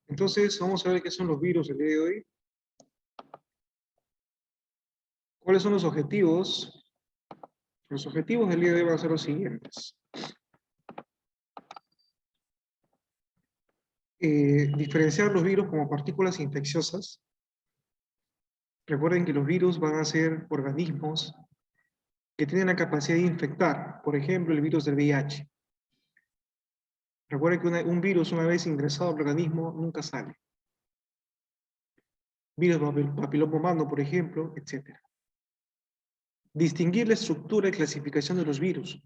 Entonces, vamos a ver qué son los virus el día de hoy. ¿Cuáles son los objetivos? Los objetivos del día de hoy van a ser los siguientes. Diferenciar los virus como partículas infecciosas. Recuerden que los virus van a ser organismos que tienen la capacidad de infectar. Por ejemplo, el virus del VIH. Recuerden que un virus, una vez ingresado al organismo, nunca sale. Virus papiloma humano, por ejemplo, etc. Distinguir la estructura y clasificación de los virus.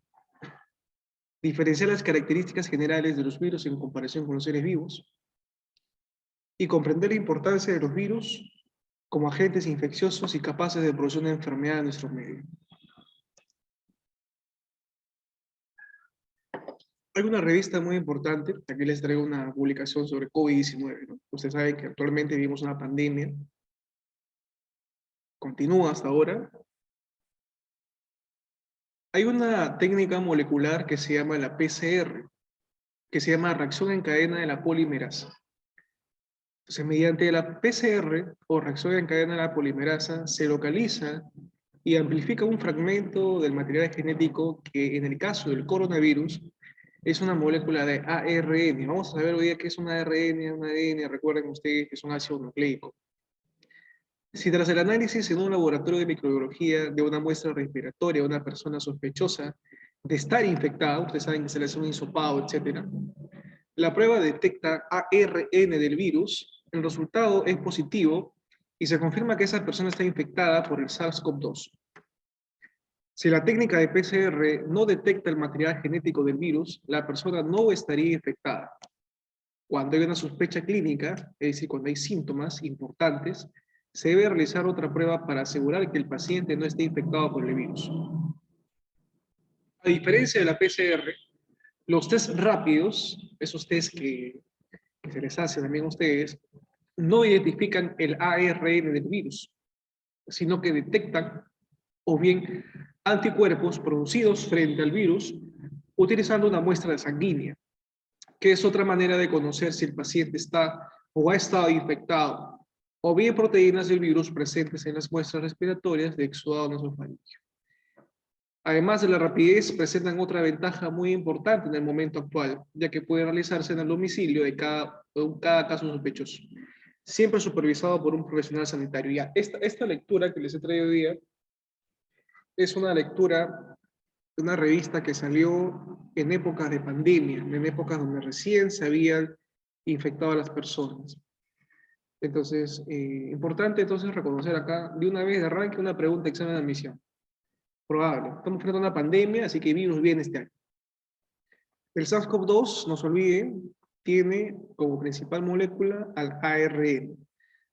Diferenciar las características generales de los virus en comparación con los seres vivos. Y comprender la importancia de los virus como agentes infecciosos y capaces de producir una enfermedad en nuestro medio. Hay una revista muy importante, aquí les traigo una publicación sobre COVID-19, ¿no? Ustedes saben que actualmente vivimos una pandemia, continúa hasta ahora. Hay una técnica molecular que se llama la PCR, que se llama reacción en cadena de la polimerasa. Entonces, mediante la PCR, o reacción en cadena de la polimerasa, se localiza y amplifica un fragmento del material genético que, en el caso del coronavirus, es una molécula de ARN. Vamos a ver hoy día qué es un ARN, un ADN. Recuerden ustedes que es un ácido nucleico. Si tras el análisis en un laboratorio de microbiología de una muestra respiratoria a una persona sospechosa de estar infectada, ustedes saben que se le hace un hisopado, etc., la prueba detecta ARN del virus, el resultado es positivo y se confirma que esa persona está infectada por el SARS-CoV-2. Si la técnica de PCR no detecta el material genético del virus, la persona no estaría infectada. Cuando hay una sospecha clínica, es decir, cuando hay síntomas importantes, se debe realizar otra prueba para asegurar que el paciente no esté infectado por el virus. A diferencia de la PCR, los test rápidos, esos test que se les hace también a ustedes, no identifican el ARN del virus, sino que detectan o bien anticuerpos producidos frente al virus utilizando una muestra sanguínea, que es otra manera de conocer si el paciente está o ha estado infectado, o bien proteínas del virus presentes en las muestras respiratorias de exudado nasofaríngeo. Además de la rapidez, presentan otra ventaja muy importante en el momento actual, ya que puede realizarse en el domicilio de cada caso sospechoso, siempre supervisado por un profesional sanitario. Ya, esta lectura que les he traído hoy día es una lectura de una revista que salió en épocas de pandemia, en épocas donde recién se habían infectado a las personas. Entonces, importante entonces reconocer acá, de una vez de arranque, una pregunta de examen de admisión. Probable. Estamos frente a una pandemia, así que virus viene este año. El SARS-CoV-2, no se olviden, tiene como principal molécula al ARN.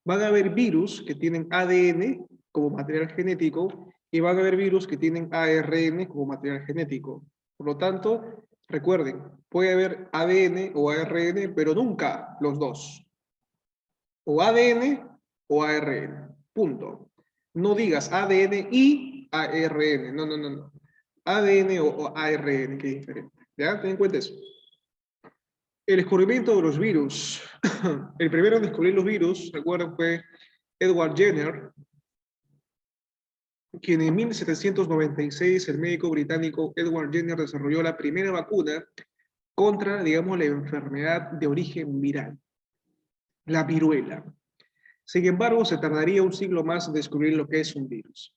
Van a haber virus que tienen ADN como material genético y van a haber virus que tienen ARN como material genético. Por lo tanto, recuerden, puede haber ADN o ARN, pero nunca los dos. O ADN o ARN. Punto. No digas ADN y ARN. No, no, no, no. ADN o ARN, que es diferente. ¿Ya? Ten en cuenta eso. El descubrimiento de los virus. El primero en descubrir los virus, recuerden, fue Edward Jenner, quien en 1796, el médico británico Edward Jenner desarrolló la primera vacuna contra, digamos, la enfermedad de origen viral, la viruela. Sin embargo, se tardaría un siglo más en descubrir lo que es un virus.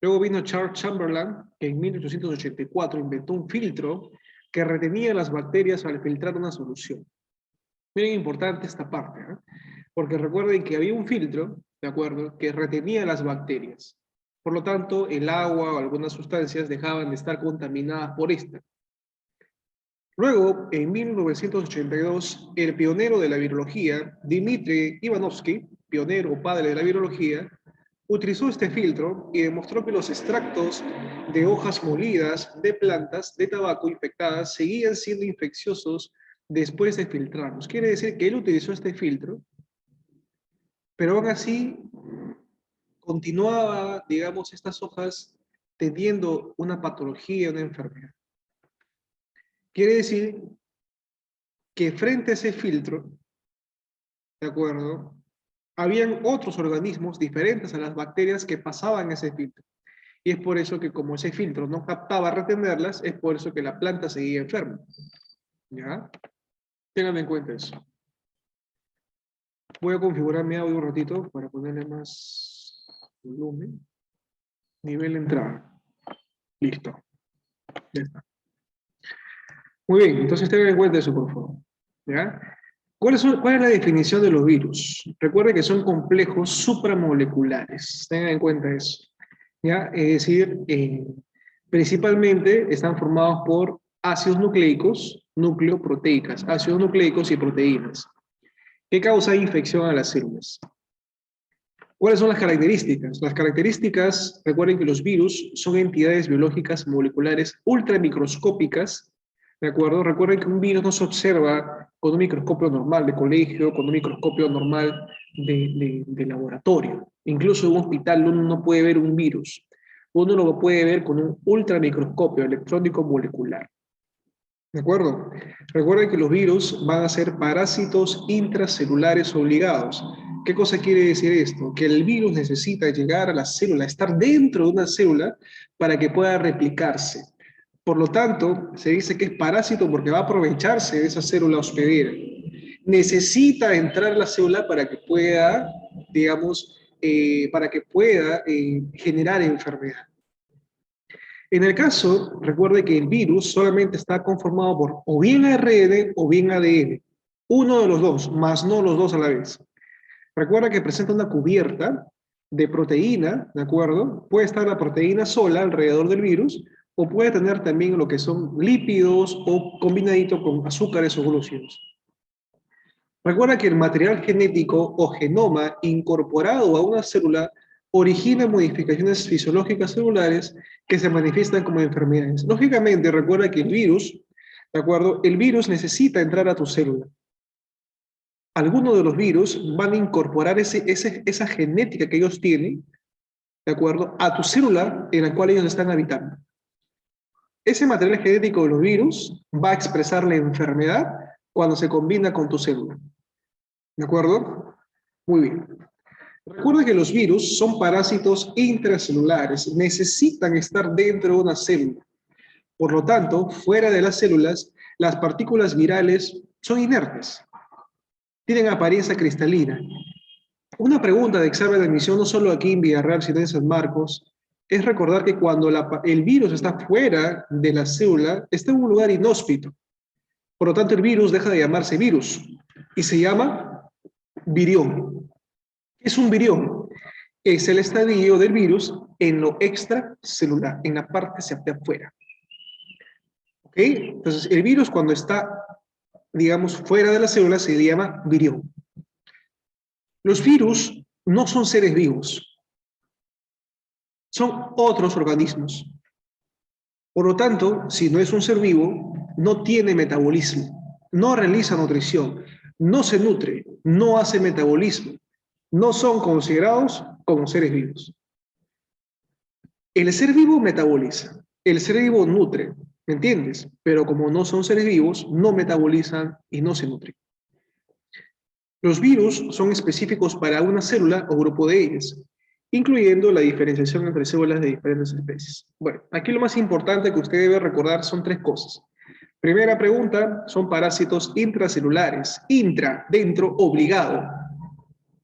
Luego vino Charles Chamberlain, que en 1884 inventó un filtro que retenía las bacterias al filtrar una solución. Miren, importante esta parte, ¿eh? Porque recuerden que había un filtro, ¿de acuerdo?, que retenía las bacterias. Por lo tanto, el agua o algunas sustancias dejaban de estar contaminadas por esta. Luego, en 1982, el pionero de la virología, Dmitry Ivanovsky, pionero o padre de la virología, utilizó este filtro y demostró que los extractos de hojas molidas de plantas de tabaco infectadas seguían siendo infecciosos después de filtrarlos. Quiere decir que él utilizó este filtro, pero aún así continuaba, digamos, estas hojas teniendo una patología, una enfermedad. Quiere decir que frente a ese filtro, ¿de acuerdo? Habían otros organismos diferentes a las bacterias que pasaban ese filtro. Y es por eso que como ese filtro no captaba retenerlas, es por eso que la planta seguía enferma. ¿Ya? Tengan en cuenta eso. Voy a configurar mi audio un ratito para ponerle más volumen. Nivel de entrada. Listo. Ya está. Muy bien, entonces tengan en cuenta eso, por favor. ¿Ya? ¿Cuál es la definición de los virus? Recuerden que son complejos supramoleculares. Tengan en cuenta eso. ¿Ya? Es decir, principalmente están formados por ácidos nucleicos, nucleoproteicas, ácidos nucleicos y proteínas, que causan infección a las células. ¿Cuáles son las características? Las características, recuerden que los virus son entidades biológicas moleculares ultramicroscópicas, ¿de acuerdo? Recuerden que un virus no se observa con un microscopio normal de colegio, con un microscopio normal de laboratorio. Incluso en un hospital uno no puede ver un virus. Uno lo puede ver con un ultramicroscopio electrónico molecular. ¿De acuerdo? Recuerden que los virus van a ser parásitos intracelulares obligados. ¿Qué cosa quiere decir esto? Que el virus necesita llegar a la célula, estar dentro de una célula para que pueda replicarse. Por lo tanto, se dice que es parásito porque va a aprovecharse de esa célula hospedera. Necesita entrar a la célula para que pueda, digamos, generar enfermedad. En el caso, recuerde que el virus solamente está conformado por o bien ARN o bien ADN. Uno de los dos, más no los dos a la vez. Recuerda que presenta una cubierta de proteína, ¿de acuerdo? Puede estar la proteína sola alrededor del virus o puede tener también lo que son lípidos o combinadito con azúcares o glúcidos. Recuerda que el material genético o genoma incorporado a una célula origina modificaciones fisiológicas celulares que se manifiestan como enfermedades. Lógicamente, recuerda que el virus, ¿de acuerdo? El virus necesita entrar a tu célula. Algunos de los virus van a incorporar esa genética que ellos tienen, ¿de acuerdo? A tu célula en la cual ellos están habitando. Ese material genético de los virus va a expresar la enfermedad cuando se combina con tu célula. ¿De acuerdo? Muy bien. Recuerda que los virus son parásitos intracelulares, necesitan estar dentro de una célula. Por lo tanto, fuera de las células, las partículas virales son inertes. Tienen apariencia cristalina. Una pregunta de examen de admisión, no solo aquí en Villarreal, sino en San Marcos, es recordar que cuando el virus está fuera de la célula, está en un lugar inhóspito. Por lo tanto, el virus deja de llamarse virus y se llama virión. ¿Qué es un virión? Es el estadio del virus en lo extracelular, en la parte de afuera. ¿Ok? Entonces, el virus cuando está, digamos, fuera de la célula se llama virión. Los virus no son seres vivos, son otros organismos. Por lo tanto, si no es un ser vivo, no tiene metabolismo, no realiza nutrición, no se nutre, no hace metabolismo, no son considerados como seres vivos. El ser vivo metaboliza, el ser vivo nutre, ¿me entiendes? Pero como no son seres vivos, no metabolizan y no se nutren. Los virus son específicos para una célula o grupo de ellas, incluyendo la diferenciación entre células de diferentes especies. Bueno, aquí lo más importante que usted debe recordar son tres cosas. Primera pregunta, son parásitos intracelulares, intra, dentro, obligado.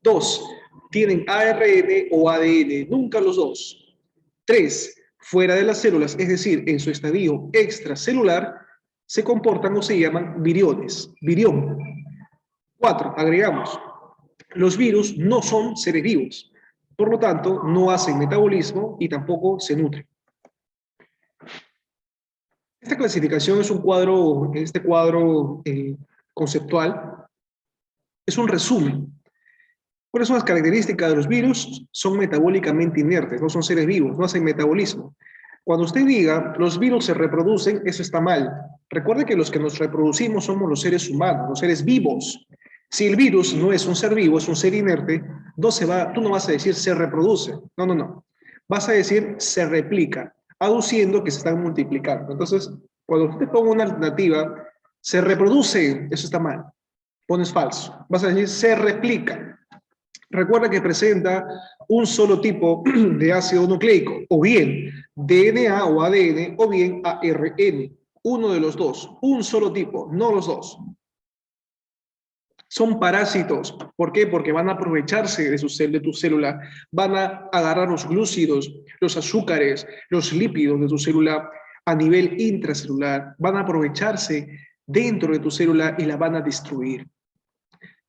Dos, tienen ARN o ADN, nunca los dos. Tres, fuera de las células, es decir, en su estadio extracelular, se comportan o se llaman viriones, virión. 4, agregamos, los virus no son seres vivos, por lo tanto, no hacen metabolismo y tampoco se nutren. Esta clasificación es un cuadro, este cuadro conceptual, es un resumen. ¿Cuáles son las características de los virus? Son metabólicamente inertes, no son seres vivos, no hacen metabolismo. Cuando usted diga, los virus se reproducen, eso está mal. Recuerde que los que nos reproducimos somos los seres humanos, los seres vivos. Si el virus no es un ser vivo, es un ser inerte, tú no vas a decir se reproduce. No, no, no. Vas a decir se replica, aduciendo que se están multiplicando. Entonces, cuando usted ponga una alternativa, se reproduce, eso está mal. Pones falso. Vas a decir se replica. Recuerda que presenta un solo tipo de ácido nucleico, o bien DNA o ADN, o bien ARN. Uno de los dos, un solo tipo, no los dos. Son parásitos. ¿Por qué? Porque van a aprovecharse de tu célula, van a agarrar los glúcidos, los azúcares, los lípidos de tu célula a nivel intracelular, van a aprovecharse dentro de tu célula y la van a destruir.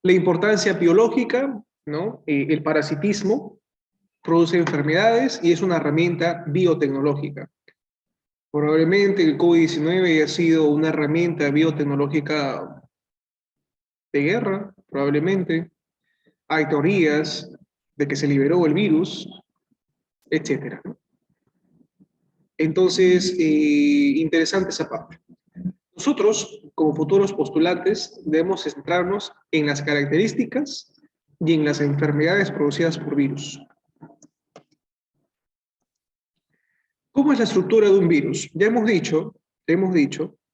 La importancia biológica, ¿no? El parasitismo produce enfermedades y es una herramienta biotecnológica. Probablemente el COVID-19 ha sido una herramienta biotecnológica de guerra, probablemente. Hay teorías de que se liberó el virus, etcétera. Entonces, interesante esa parte. Nosotros, como futuros postulantes, debemos centrarnos en las características y en las enfermedades producidas por virus. ¿Cómo es la estructura de un virus? Ya hemos dicho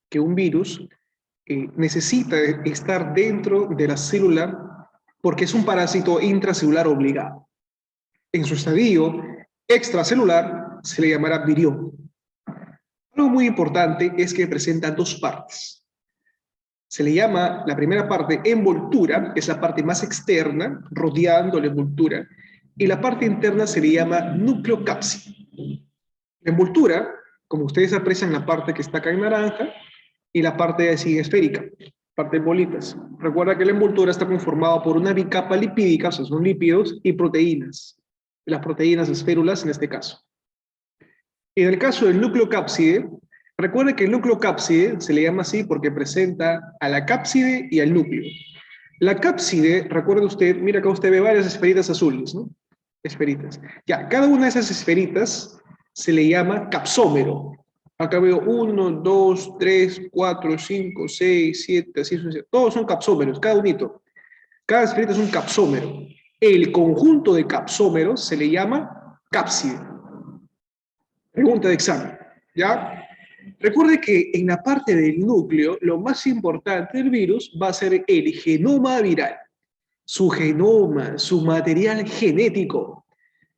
que un virus necesita estar dentro de la célula porque es un parásito intracelular obligado. En su estadio extracelular se le llamará virión. Algo muy importante es que presenta dos partes. Se le llama la primera parte envoltura, que es la parte más externa, rodeando la envoltura, y la parte interna se le llama núcleo cápside. La envoltura, como ustedes aprecian la parte que está acá en naranja, y la parte así esférica, parte de bolitas. Recuerda que la envoltura está conformada por una bicapa lipídica, o sea, son lípidos, y proteínas. Las proteínas esférulas en este caso. En el caso del núcleo cápside, recuerde que el núcleo cápside se le llama así porque presenta a la cápside y al núcleo. La cápside, recuerde usted, mira acá usted ve varias esferitas azules, ¿no? Esferitas. Ya, cada una de esas esferitas se le llama capsómero. Acá veo 1, 2, 3, 4, 5, 6, 7, así sucesivamente. Todos son capsómeros, cada unito. Cada esferita es un capsómero. El conjunto de capsómeros se le llama cápside. Pregunta de examen, ¿ya? Recuerde que en la parte del núcleo, lo más importante del virus va a ser el genoma viral, su genoma, su material genético.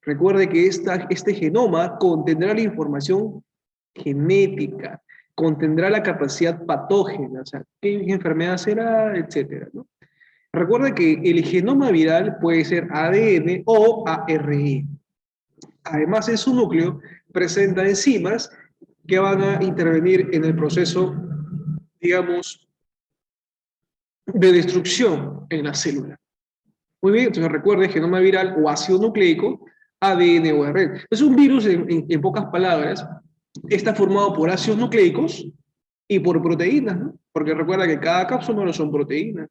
Recuerde que este genoma contendrá la información genética, contendrá la capacidad patógena, o sea, qué enfermedad será, etcétera, ¿no? Recuerda que el genoma viral puede ser ADN o ARN. Además, en su núcleo presenta enzimas que van a intervenir en el proceso, digamos, de destrucción en la célula. Muy bien, entonces recuerde genoma viral o ácido nucleico, ADN o ARN. Es un virus, en pocas palabras, está formado por ácidos nucleicos y por proteínas, ¿no? Porque recuerda que cada cápsula son proteínas.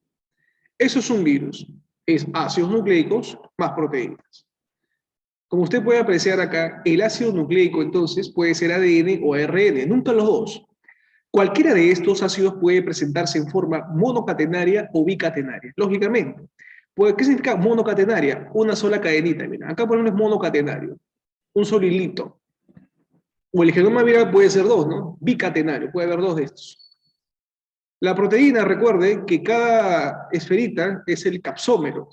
Eso es un virus. Es ácidos nucleicos más proteínas. Como usted puede apreciar acá, el ácido nucleico entonces puede ser ADN o ARN, nunca los dos. Cualquiera de estos ácidos puede presentarse en forma monocatenaria o bicatenaria, lógicamente. ¿Qué significa monocatenaria? Una sola cadenita. Mira, acá ponemos monocatenario, un solo hilito. O el genoma viral puede ser dos, ¿no? Bicatenario, puede haber dos de estos. La proteína, recuerde que cada esferita es el capsómero,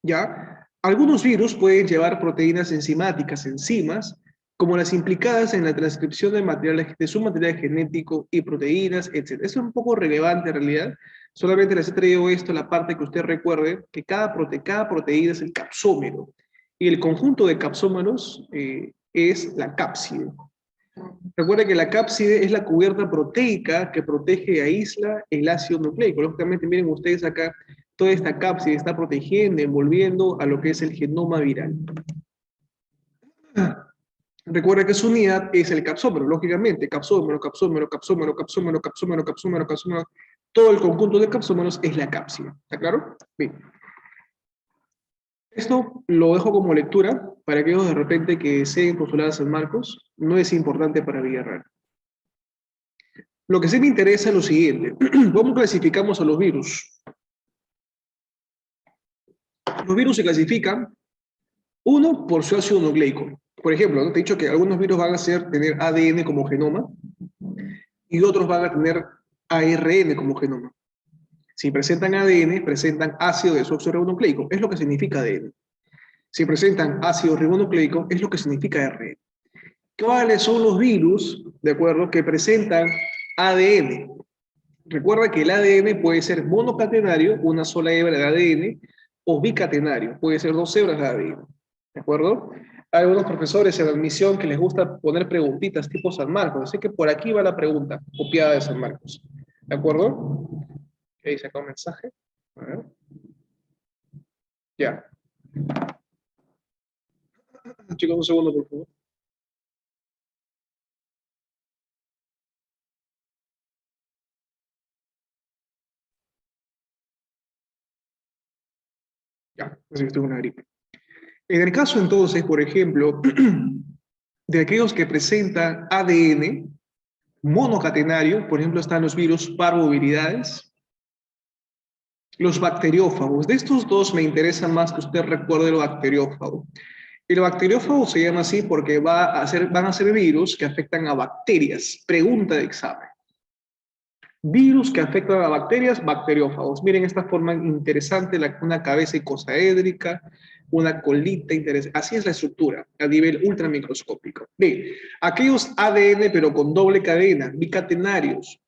¿ya? Algunos virus pueden llevar proteínas enzimáticas, enzimas, como las implicadas en la transcripción de su material genético y proteínas, etc. Eso es un poco relevante en realidad. Solamente les he traído esto, la parte que usted recuerde, que cada proteína es el capsómero. Y el conjunto de capsómeros es la cápside. Recuerda que la cápside es la cubierta proteica que protege y aísla el ácido nucleico. Lógicamente, miren ustedes acá, toda esta cápside está protegiendo, envolviendo a lo que es el genoma viral. Recuerda que su unidad es el capsómero, lógicamente, capsómero, capsómero, capsómero, capsómero, capsómero, capsómero, capsómero. Todo el conjunto de capsómeros es la cápside. ¿Está claro? Bien. Esto lo dejo como lectura para aquellos de repente que deseen postular a San Marcos. No es importante para Villarreal. Lo que sí me interesa es lo siguiente. ¿Cómo clasificamos a los virus? Los virus se clasifican, uno, por su ácido nucleico. Por ejemplo, ¿no? Te he dicho que algunos virus van a tener ADN como genoma y otros van a tener ARN como genoma. Si presentan ADN, presentan ácido desoxirribonucleico, es lo que significa ADN. Si presentan ácido ribonucleico, es lo que significa RN. ¿Cuáles son los virus, de acuerdo, que presentan ADN? Recuerda que el ADN puede ser monocatenario, una sola hebra de ADN, o bicatenario, puede ser dos hebras de ADN. ¿De acuerdo? Hay algunos profesores en la admisión que les gusta poner preguntitas tipo San Marcos, así que por aquí va la pregunta copiada de San Marcos. ¿De acuerdo? Ahí saca un mensaje. A ver. Ya. Chicos, un segundo, por favor. Ya, así que estoy con una gripe. En el caso entonces, por ejemplo, de aquellos que presentan ADN monocatenario, por ejemplo, están los virus parvoviridades, los bacteriófagos. De estos dos me interesa más que usted recuerde el bacteriófago. El bacteriófago se llama así porque van a ser virus que afectan a bacterias. Pregunta de examen. Virus que afectan a bacterias, bacteriófagos. Miren esta forma interesante, una cabeza icosaédrica, una colita interesante. Así es la estructura a nivel ultramicroscópico. Bien, aquellos ADN pero con doble cadena, bicatenarios.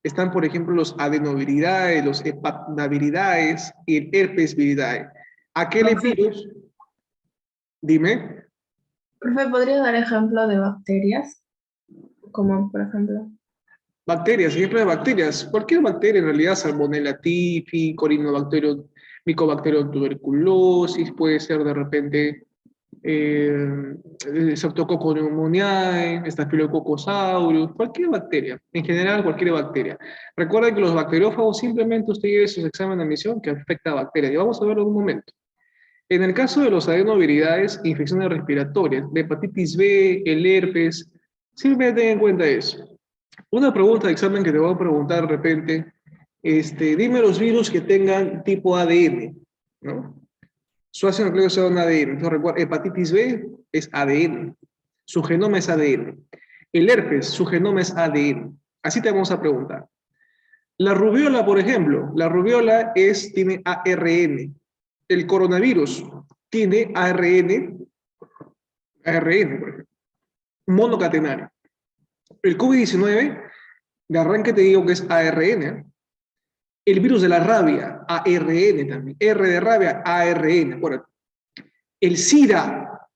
Están, por ejemplo, los adenoviridae, los hepatnaviridaes y el herpes viridae. Aquel Profe, virus, dime, profe, ¿podría dar ejemplo de bacterias? Como por ejemplo. bacterias, ejemplo de bacterias. Cualquier bacteria, en realidad, Salmonella typhi, Corynebacterium, Mycobacterium tuberculosis, puede ser de repente eh, Streptococcus pneumoniae, Staphylococcus aureus, cualquier bacteria, en general cualquier bacteria. Recuerden que los bacteriófagos simplemente usted lleve sus exámenes de admisión que afecta a bacterias, y vamos a verlo en un momento. En el caso de los adenoviridaes, infecciones respiratorias, la hepatitis B, el herpes, simplemente ten en cuenta eso. Una pregunta de examen que te voy a preguntar de repente, dime los virus que tengan tipo ADN, ¿no? Su ácido nucleico sea un ADN. Entonces, recuerda, hepatitis B es ADN. Su genoma es ADN. El herpes, su genoma es ADN. Así te vamos a preguntar. La rubiola, por ejemplo, la rubiola tiene ARN. El coronavirus tiene ARN, por ejemplo, monocatenario. El COVID-19, de arranque te digo que es ARN. El virus de la rabia, ARN también. R de rabia, ARN. Acuérdate. El SIDA,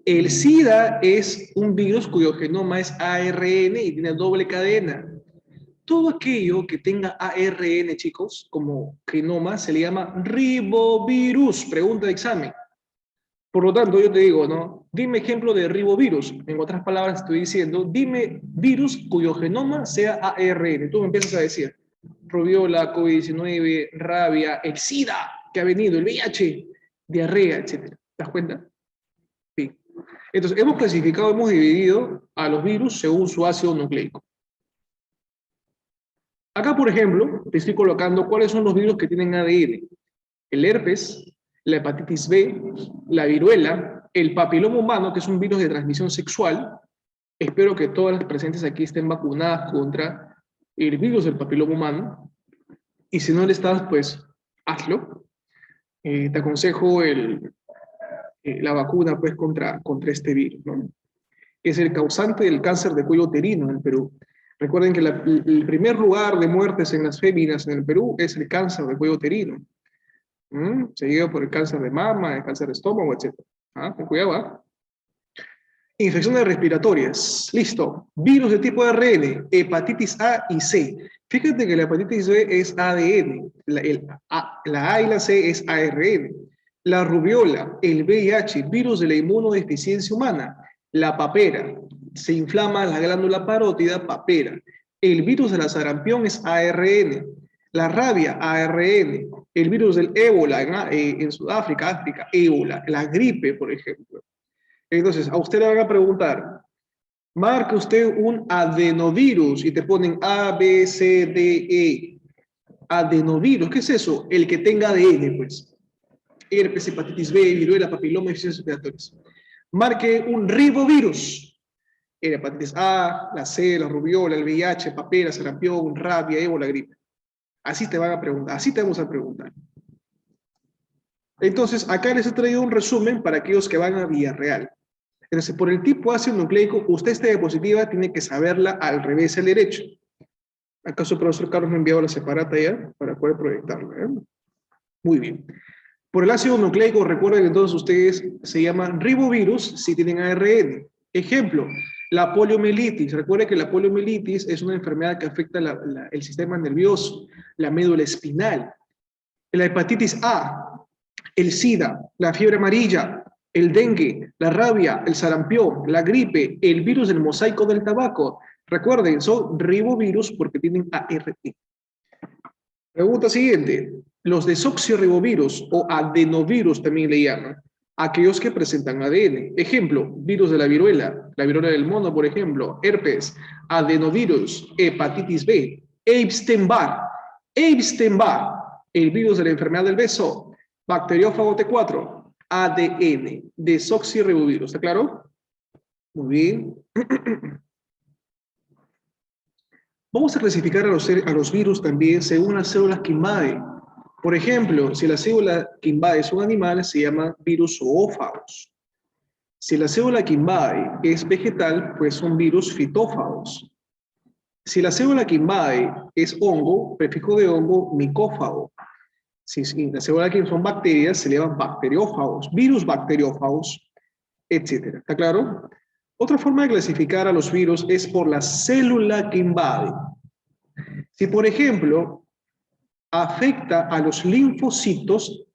el SIDA es un virus cuyo genoma es ARN y tiene doble cadena. Todo aquello que tenga ARN, chicos, como genoma, se le llama ribovirus. Pregunta de examen. Por lo tanto, yo te digo, ¿no? Dime ejemplo de ribovirus. En otras palabras, estoy diciendo, dime virus cuyo genoma sea ARN. Tú me empiezas a decir, rubiola, COVID-19, rabia, el SIDA que ha venido, el VIH, diarrea, etc. ¿Te das cuenta? Sí. Entonces, hemos clasificado, hemos dividido a los virus según su ácido nucleico. Acá, por ejemplo, te estoy colocando cuáles son los virus que tienen ADN. El herpes, la hepatitis B, la viruela, el papiloma humano, que es un virus de transmisión sexual. Espero que todas las presentes aquí estén vacunadas contra el virus del papiloma humano. Y si no le estás, pues hazlo. Te aconsejo la vacuna pues, contra este virus, ¿no? Es el causante del cáncer de cuello uterino en el Perú. Recuerden que el primer lugar de muertes en las féminas en el Perú es el cáncer de cuello uterino. Seguido por el cáncer de mama, el cáncer de estómago, etc. Ten cuidado, ¿ah? Infecciones respiratorias. Listo. Virus de tipo ARN, hepatitis A y C. Fíjate que la hepatitis B es ADN, la A y la C es ARN. La rubiola, el VIH, virus de la inmunodeficiencia humana. La papera, se inflama la glándula parótida, papera. El virus de la sarampión es ARN. La rabia, ARN. El virus del ébola en Sudáfrica, África, ébola. La gripe, por ejemplo. Entonces, a usted le van a preguntar, marque usted un adenovirus y te ponen A, B, C, D, E. Adenovirus, ¿qué es eso? El que tenga ADN, pues. Herpes, hepatitis B, viruela, papiloma, infecciones respiratorias. Marque un ribovirus. El hepatitis A, la C, la rubiola, el VIH, papera, sarampión, rabia, ébola, gripe. Así te van a preguntar, así te vamos a preguntar. Entonces, acá les he traído un resumen para aquellos que van a Villarreal. Entonces, por el tipo ácido nucleico, usted esta diapositiva tiene que saberla al revés y al derecho. ¿Acaso el profesor Carlos me ha enviado la separata ya para poder proyectarla? Muy bien. Por el ácido nucleico, recuerden entonces ustedes, se llaman ribovirus si tienen ARN. Ejemplo, la poliomielitis. Recuerden que la poliomielitis es una enfermedad que afecta el sistema nervioso, la médula espinal. La hepatitis A, el SIDA, la fiebre amarilla, el dengue, la rabia, el sarampión, la gripe, el virus del mosaico del tabaco. Recuerden, son ribovirus porque tienen ARN. Pregunta siguiente. Los desoxirribovirus o adenovirus también le llaman. Aquellos que presentan ADN. Ejemplo, virus de la viruela del mono, por ejemplo, herpes, adenovirus, hepatitis B, Epstein-Barr, el virus de la enfermedad del beso, bacteriófago T4, ADN, desoxirribovirus. ¿Está claro? Muy bien. Vamos a clasificar a los virus también según las células que invaden. Por ejemplo, si la célula que invade es un animal, se llama virus zoófagos. Si la célula que invade es vegetal, pues son virus fitófagos. Si la célula que invade es hongo, prefijo de hongo, micófago. Si la célula que son bacterias, se le llaman bacteriófagos, virus bacteriófagos, etc. ¿Está claro? Otra forma de clasificar a los virus es por la célula que invade. Si, por ejemplo, afecta a los linfocitos,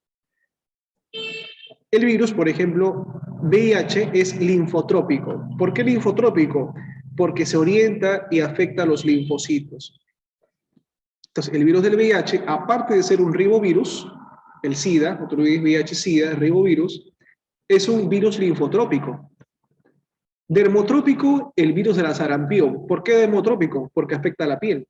el virus, por ejemplo, VIH es linfotrópico. ¿Por qué linfotrópico? Porque se orienta y afecta a los linfocitos. Entonces, el virus del VIH, aparte de ser un ribovirus, el SIDA, otro VIH-SIDA, ribovirus, es un virus linfotrópico. Dermotrópico, el virus de la sarampión. ¿Por qué dermotrópico? Porque afecta a la piel.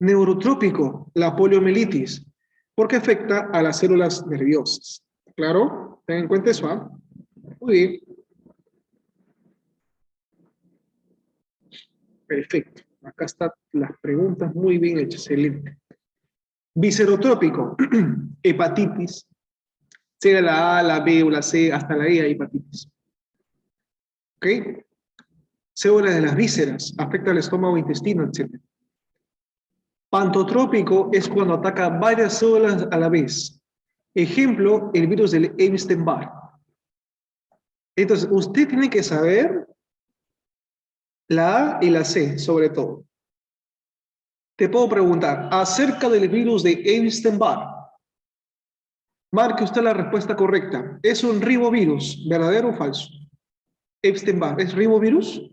Neurotrópico, la poliomielitis, porque afecta a las células nerviosas. ¿Claro? Ten en cuenta eso, ¿ah? Muy bien. Perfecto. Acá están las preguntas muy bien hechas. Excelente. Viscerotrópico, hepatitis, sea la A, la B o la C, hasta la E hay hepatitis. ¿Ok? Células de las vísceras, afecta al estómago, intestino, etc. Pantotrópico es cuando ataca varias células a la vez. Ejemplo, el virus del Epstein-Barr. Entonces, usted tiene que saber la A y la C, sobre todo. Te puedo preguntar, acerca del virus de Epstein-Barr, marque usted la respuesta correcta. ¿Es un ribovirus, verdadero o falso? Epstein-Barr, ¿es ribovirus?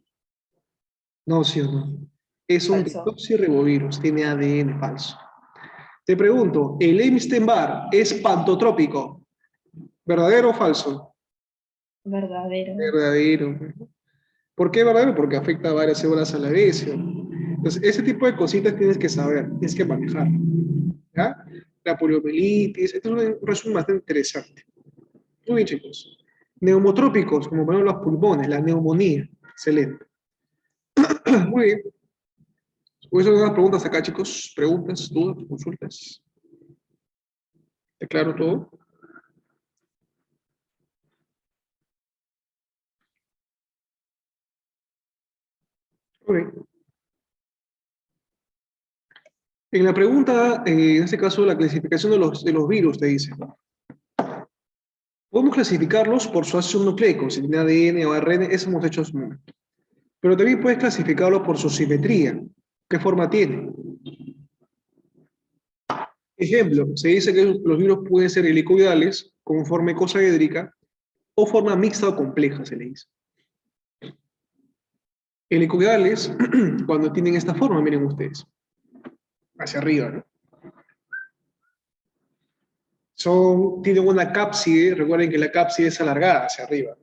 No, sí o no. Es un Falso. desoxirribovirus, tiene ADN falso. Te pregunto, ¿el Epstein-Barr es pantotrópico? ¿Verdadero o falso? Verdadero. Verdadero. ¿Por qué verdadero? Porque afecta a varias células a la vez. Entonces, ese tipo de cositas tienes que saber, tienes que manejar. ¿Ya? La poliomielitis, esto es un resumen bastante interesante. Muy bien, chicos. Neumotrópicos, como por ejemplo los pulmones, la neumonía. Excelente. Muy bien. Voy a hacer unas preguntas acá, chicos. Preguntas, dudas, consultas. ¿Está claro todo? Ok. En la pregunta, en este caso, la clasificación de los virus, te dice, ¿no? Podemos clasificarlos por su ácido nucleico, si tiene ADN o ARN, eso hemos hecho hace un momento. Pero también puedes clasificarlos por su simetría. ¿Qué forma tiene? Ejemplo, se dice que los virus pueden ser helicoidales, con forma icosaédrica, o forma mixta o compleja, se le dice. Helicoidales, cuando tienen esta forma, miren ustedes, hacia arriba, ¿no? Tienen una cápside, recuerden que la cápside es alargada hacia arriba.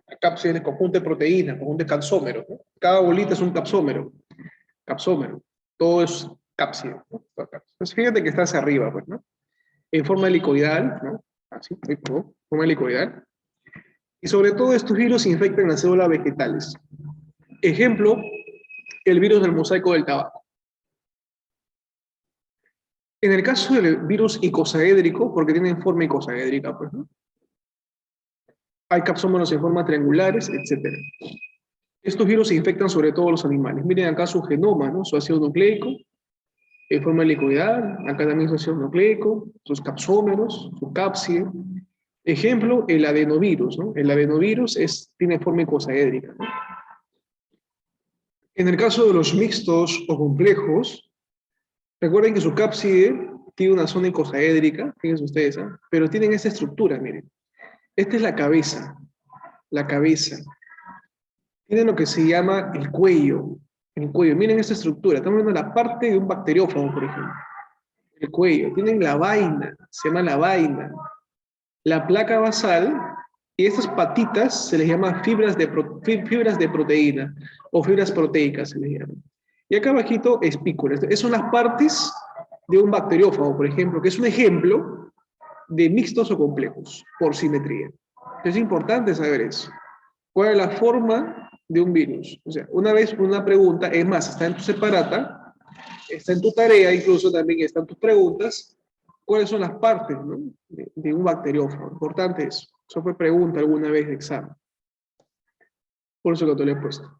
La cápside es el conjunto de proteínas, conjunto de capsómeros, ¿no? Cada bolita es un capsómero. Capsómero. Todo es cápside, ¿no? Entonces fíjate que está hacia arriba, pues, ¿no? En forma helicoidal, ¿no? Así, forma helicoidal. Y sobre todo estos virus infectan las células vegetales. Ejemplo, el virus del mosaico del tabaco. En el caso del virus icosaédrico, porque tienen forma icosaédrica, pues, ¿no? Hay capsómeros en forma triangulares, etc. Estos virus se infectan sobre todo a los animales. Miren acá su genoma, ¿no? Su ácido nucleico, en forma helicoidal, acá también su ácido nucleico, sus capsómeros, su cápside. Ejemplo, el adenovirus, ¿no? El adenovirus tiene forma icosaédrica, ¿no? En el caso de los mixtos o complejos, recuerden que su cápside tiene una zona icosaédrica, fíjense ustedes, ¿eh? Pero tienen esta estructura, miren. Esta es la cabeza, la cabeza. Tienen lo que se llama el cuello. El cuello, miren esta estructura. Estamos viendo la parte de un bacteriófago, por ejemplo. El cuello. Tienen la vaina, se llama la vaina. La placa basal, y estas patitas se les llama fibras de proteína o fibras proteicas se les llama. Y acá abajito espículas. Esas son las partes de un bacteriófago, por ejemplo, que es un ejemplo de mixtos o complejos por simetría. Es importante saber eso. ¿Cuál es la forma de un virus? O sea, una vez una pregunta, es más, está en tu separata, está en tu tarea, incluso también están tus preguntas, ¿cuáles son las partes, ¿no? de un bacteriófago? Importante eso. Eso fue pregunta alguna vez de examen. Por eso que te lo he puesto.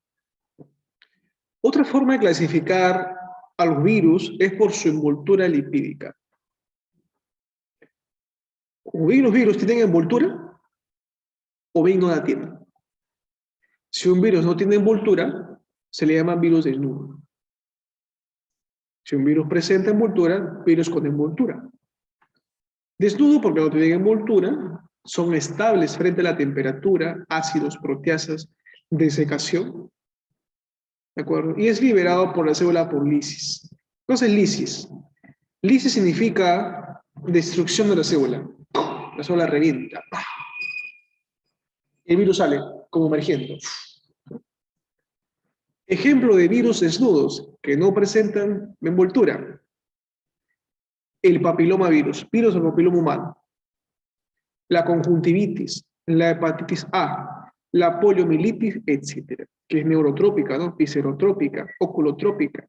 Otra forma de clasificar a los virus es por su envoltura lipídica. O bien los virus tienen envoltura, o bien no la tienen. Si un virus no tiene envoltura, se le llama virus desnudo. Si un virus presenta envoltura, virus con envoltura. Desnudo porque no tienen envoltura, son estables frente a la temperatura, ácidos, proteasas, desecación, ¿de acuerdo? Y es liberado por la célula por lisis. Entonces, lisis. Lisis significa destrucción de la célula revienta. El virus sale como emergiendo. Ejemplo de virus desnudos que no presentan envoltura. El papilomavirus, virus del papiloma humano. La conjuntivitis, la hepatitis A, la poliomielitis, etc. Que es neurotrópica, ¿no? Viscerotrópica, oculotrópica,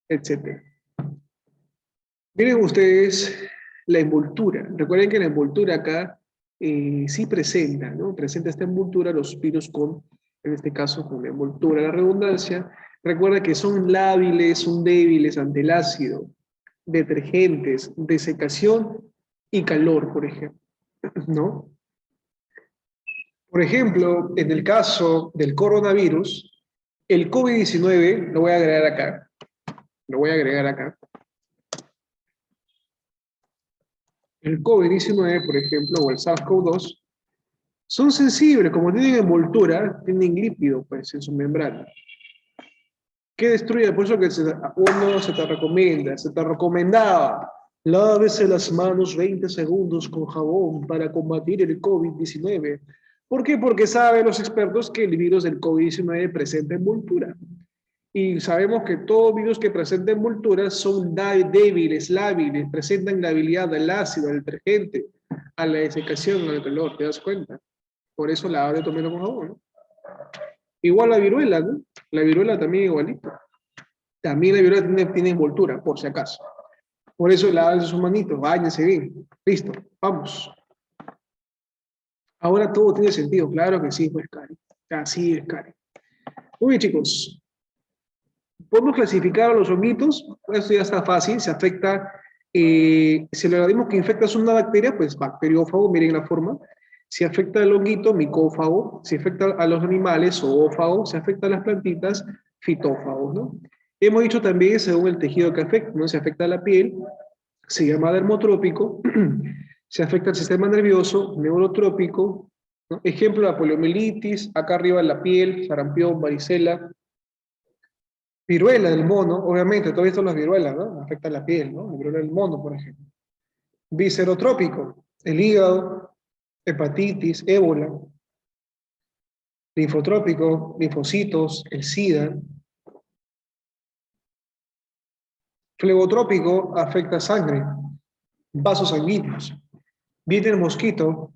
etc. Miren ustedes la envoltura. Recuerden que la envoltura acá sí presenta, ¿no? Presenta esta envoltura los virus con, en este caso, con la envoltura. La redundancia, recuerda que son lábiles, son débiles ante el ácido, detergentes, desecación y calor, por ejemplo, ¿no? Por ejemplo, en el caso del coronavirus, el COVID-19, lo voy a agregar acá, lo voy a agregar acá. El COVID-19, por ejemplo, o el SARS-CoV-2, son sensibles, como tienen envoltura, tienen lípido, pues, en su membrana. ¿Qué destruye? Por eso que uno se te recomienda, se te recomendaba, lávese las manos 20 segundos con jabón para combatir el COVID-19. ¿Por qué? Porque saben los expertos que el virus del COVID-19 presenta envoltura. Y sabemos que todo virus que presenta envoltura son débiles, lábiles, presentan la habilidad al ácido, al detergente, a la desecación, al calor, ¿te das cuenta? Por eso la de tomarlo con jabón, ¿no? Igual la viruela, ¿no? La viruela también igualito. También la viruela tiene envoltura, por si acaso. Por eso la de sus manitos, báñense bien. Listo, vamos. Ahora todo tiene sentido, claro que sí, pues, Cari. Así es, Cari. Muy bien, chicos. Podemos clasificar a los honguitos, esto ya está fácil, se afecta, si el organismo que infecta es una bacteria, pues bacteriófago, miren la forma. Si afecta al honguito, micófago. Si afecta a los animales, zoófago. Si afecta a las plantitas, fitófagos, ¿no? Hemos dicho también, según el tejido que afecta, ¿no? Si afecta a la piel, se llama dermotrópico. Si afecta al sistema nervioso, neurotrópico, ¿no? Ejemplo, la poliomielitis, acá arriba la piel, sarampión, varicela. Viruela del mono, obviamente, todo esto son las viruelas, ¿no? Afecta la piel, ¿no? La viruela del mono, por ejemplo. Viscerotrópico, el hígado, hepatitis, ébola. Linfotrópico, linfocitos, el SIDA. Flebotrópico afecta sangre, vasos sanguíneos. Viene el mosquito,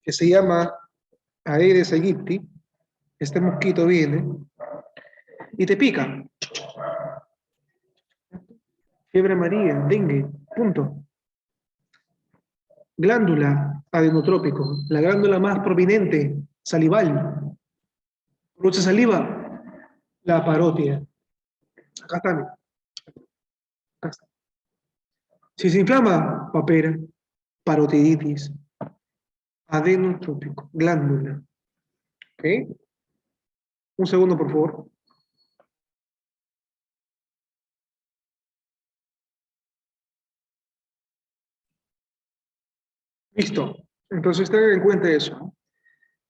que se llama Aedes aegypti. Este mosquito viene y te pica. Fiebre amarilla, dengue, punto. Glándula, adenotrópico, la glándula más prominente, salival. Produce saliva, la parótida. Acá está, mira, acá está. Si se inflama, papera, parotiditis, adenotrópico, glándula. ¿Ok? Un segundo, por favor. Listo. Entonces tengan en cuenta eso.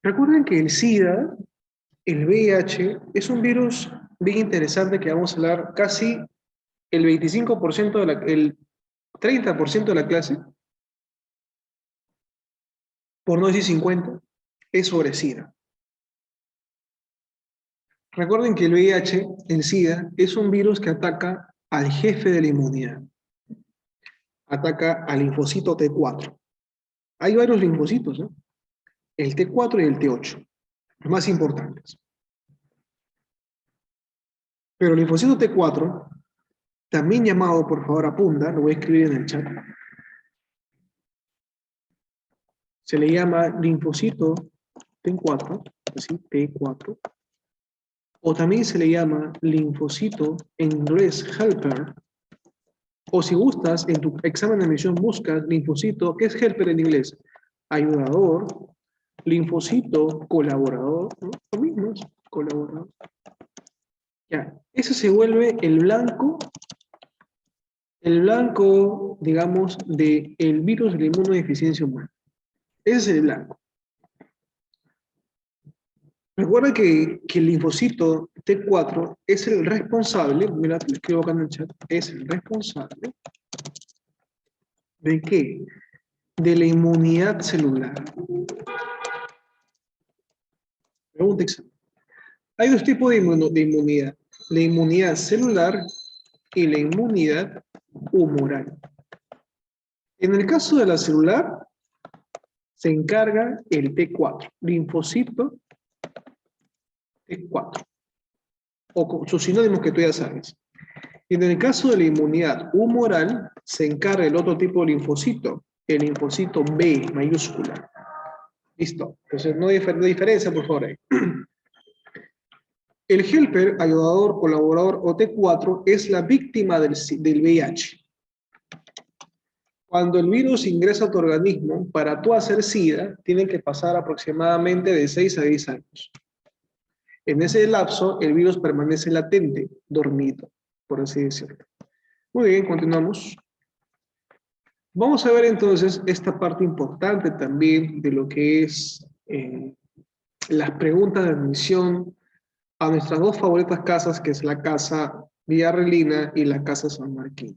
Recuerden que el SIDA, el VIH, es un virus bien interesante que vamos a hablar casi el 25% el 30% de la clase, por no decir 50, es sobre SIDA. Recuerden que el VIH, el SIDA, es un virus que ataca al jefe de la inmunidad. Ataca al linfocito T4. Hay varios linfocitos, ¿no? El T4 y el T8, los más importantes. Pero el linfocito T4, también llamado, por favor, apunta, lo voy a escribir en el chat. Se le llama linfocito T4, así, T4. O también se le llama linfocito, en inglés, helper. O si gustas, en tu examen de admisión buscas linfocito, ¿qué es helper en inglés? Ayudador, linfocito, colaborador, ¿no? Lo mismo es colaborador. Ya, eso se vuelve el blanco, digamos, del virus de la inmunodeficiencia humana. Ese es el blanco. Recuerda que el linfocito T4 es el responsable, mira, lo escribo acá en el chat, es el responsable ¿de qué? De la inmunidad celular. Pregunta examen. Hay dos tipos de inmunidad, la inmunidad celular y la inmunidad humoral. En el caso de la celular, se encarga el T4, linfocito T4, o con sus sinónimos que tú ya sabes. Y en el caso de la inmunidad humoral, se encarga el otro tipo de linfocito, el linfocito B mayúscula. Listo. Entonces, no hay diferencia, por favor. Ahí. El helper, ayudador, colaborador o T4 es la víctima del VIH. Cuando el virus ingresa a tu organismo, para tú hacer SIDA, tienen que pasar aproximadamente de 6 a 10 años. En ese lapso, el virus permanece latente, dormido, por así decirlo. Muy bien, continuamos. Vamos a ver entonces esta parte importante también de lo que es las preguntas de admisión a nuestras dos favoritas casas, que es la casa Villarrealina y la casa San Marquín.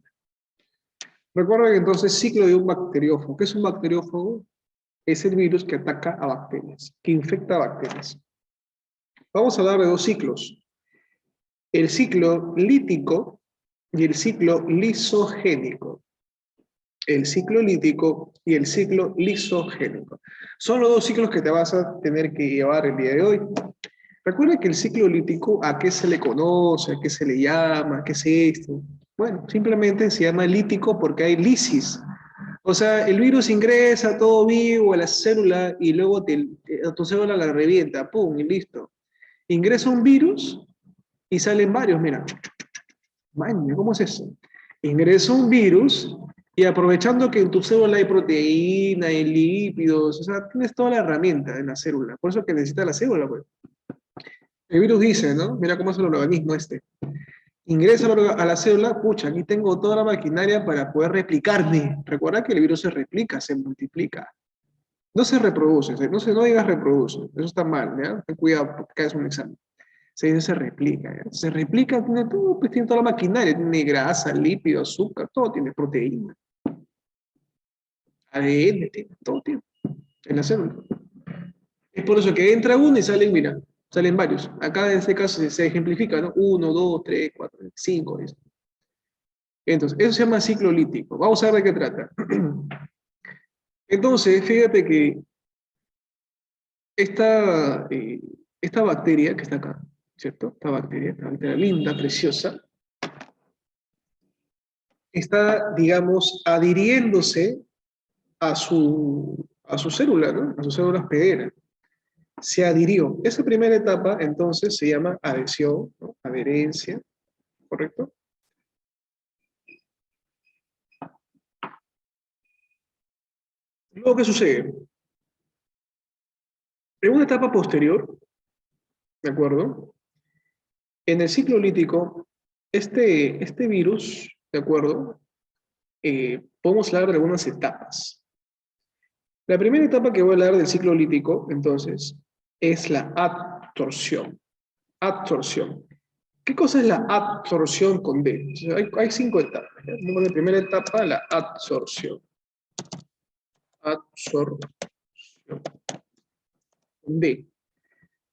Recuerden entonces ciclo de un bacteriófago. ¿Qué es un bacteriófago? Es el virus que ataca a bacterias, que infecta bacterias. Vamos a hablar de dos ciclos. El ciclo lítico y el ciclo lisogénico. El ciclo lítico y el ciclo lisogénico. Son los dos ciclos que te vas a tener que llevar el día de hoy. Recuerda que el ciclo lítico, ¿a qué se le conoce? ¿A qué se le llama? ¿Qué es esto? Bueno, simplemente se llama lítico porque hay lisis. O sea, el virus ingresa todo vivo a la célula y luego a tu célula la revienta, ¡pum! Y listo. Ingresa un virus y salen varios, mira. Maña, ¿cómo es eso? Ingresa un virus y aprovechando que en tu célula hay proteína, hay lípidos, o sea, tienes toda la herramienta en la célula. Por eso que necesita la célula, pues. El virus dice, ¿no? Mira cómo es el organismo este. Ingresa a la célula, pucha, aquí tengo toda la maquinaria para poder replicarme. Recuerda que el virus se replica, se multiplica. No se reproduce, no digas reproduce, eso está mal, ¿ya? Ten cuidado porque caes un examen. Se dice se replica, ¿ya? Se replica, tiene todo, pues tiene toda la maquinaria, tiene grasa, lípido, azúcar, todo tiene proteína. ADN, tiene, todo tiene, en la célula. Es por eso que entra uno y salen, mira, salen varios. Acá en este caso se ejemplifica, ¿no? 1, 2, 3, 4, 5. Entonces, eso se llama ciclo lítico. Vamos a ver de qué trata. Entonces, fíjate que esta bacteria que está acá, ¿cierto? Esta bacteria linda, preciosa, está, digamos, adhiriéndose a su célula, ¿no? A su célula hospedera. Se adhirió. Esa primera etapa, entonces, se llama adhesión, ¿no? Adherencia, ¿correcto? Luego, ¿qué sucede? En una etapa posterior, ¿de acuerdo? En el ciclo lítico, este virus, ¿de acuerdo? Podemos hablar de algunas etapas. La primera etapa que voy a hablar del ciclo lítico, entonces, es la absorción. Absorción. ¿Qué cosa es la absorción con D? O sea, hay 5 etapas. La primera etapa, la absorción. Absorción. Con D.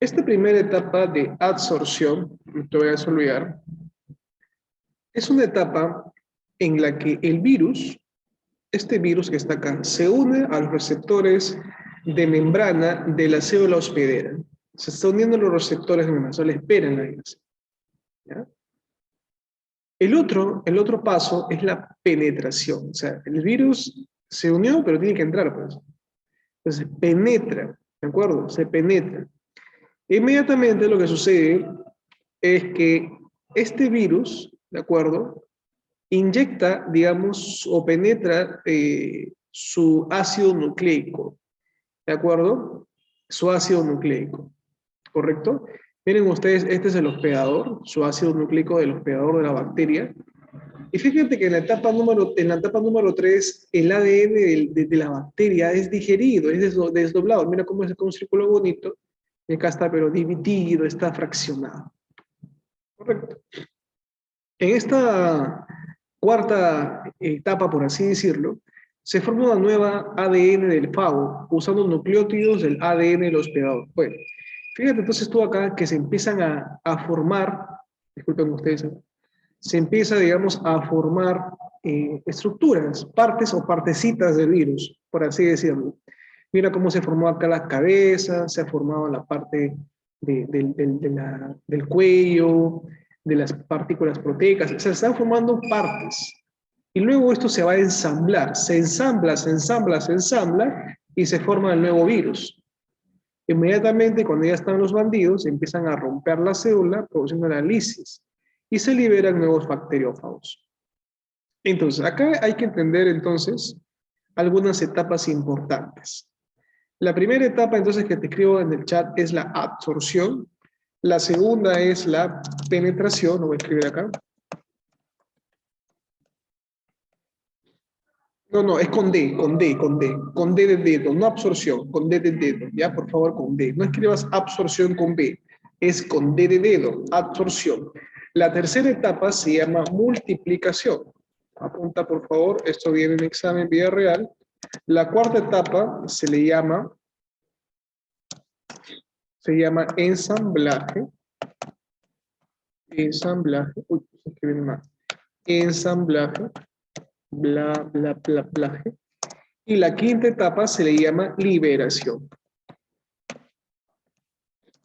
Esta primera etapa de absorción, te voy a olvidar, es una etapa en la que el virus, este virus que está acá, se une a los receptores de membrana de la célula hospedera. Se está uniendo a los receptores de membrana, se le esperan ahí. ¿Ya? El otro paso es la penetración. O sea, el virus se unió, pero tiene que entrar, pues. Entonces, penetra, ¿de acuerdo? Se penetra. Inmediatamente lo que sucede es que este virus, ¿de acuerdo? Inyecta, digamos, o penetra su ácido nucleico, ¿de acuerdo? Su ácido nucleico, ¿correcto? Miren ustedes, este es el hospedador, su ácido nucleico del hospedador de la bacteria. Y fíjate que en la etapa número 3, el ADN de la bacteria es digerido, es desdoblado. Mira cómo es un círculo bonito. Y acá está, pero dividido, está fraccionado. Correcto. En esta cuarta etapa, por así decirlo, se forma una nueva ADN del fago, usando nucleótidos del ADN del hospedador. Bueno, fíjate entonces tú acá que se empiezan a formar, disculpen ustedes, se empieza, digamos, a formar estructuras, partes o partecitas del virus, por así decirlo. Mira cómo se formó acá la cabeza, se ha formado la parte del cuello, de las partículas proteicas, o sea, se están formando partes. Y luego esto se va a ensamblar, se ensambla, se ensambla, se ensambla y se forma el nuevo virus. Inmediatamente, cuando ya están los bandidos, empiezan a romper la célula, produciendo la lisis, y se liberan nuevos bacteriófagos. Entonces, acá hay que entender, entonces, algunas etapas importantes. La primera etapa, entonces, que te escribo en el chat es la absorción. La segunda es la penetración, lo voy a escribir acá. No, es con D, con D, con D. Con D de dedo, no absorción, con D de dedo. Ya, por favor, con D. No escribas absorción con B, es con D de dedo, absorción. La tercera etapa se llama multiplicación. Apunta, por favor, esto viene en examen vida real. La cuarta etapa se llama ensamblaje. Ensamblaje. Uy, es que viene mal. Ensamblaje. Bla, bla, bla, bla. Y la quinta etapa se le llama liberación.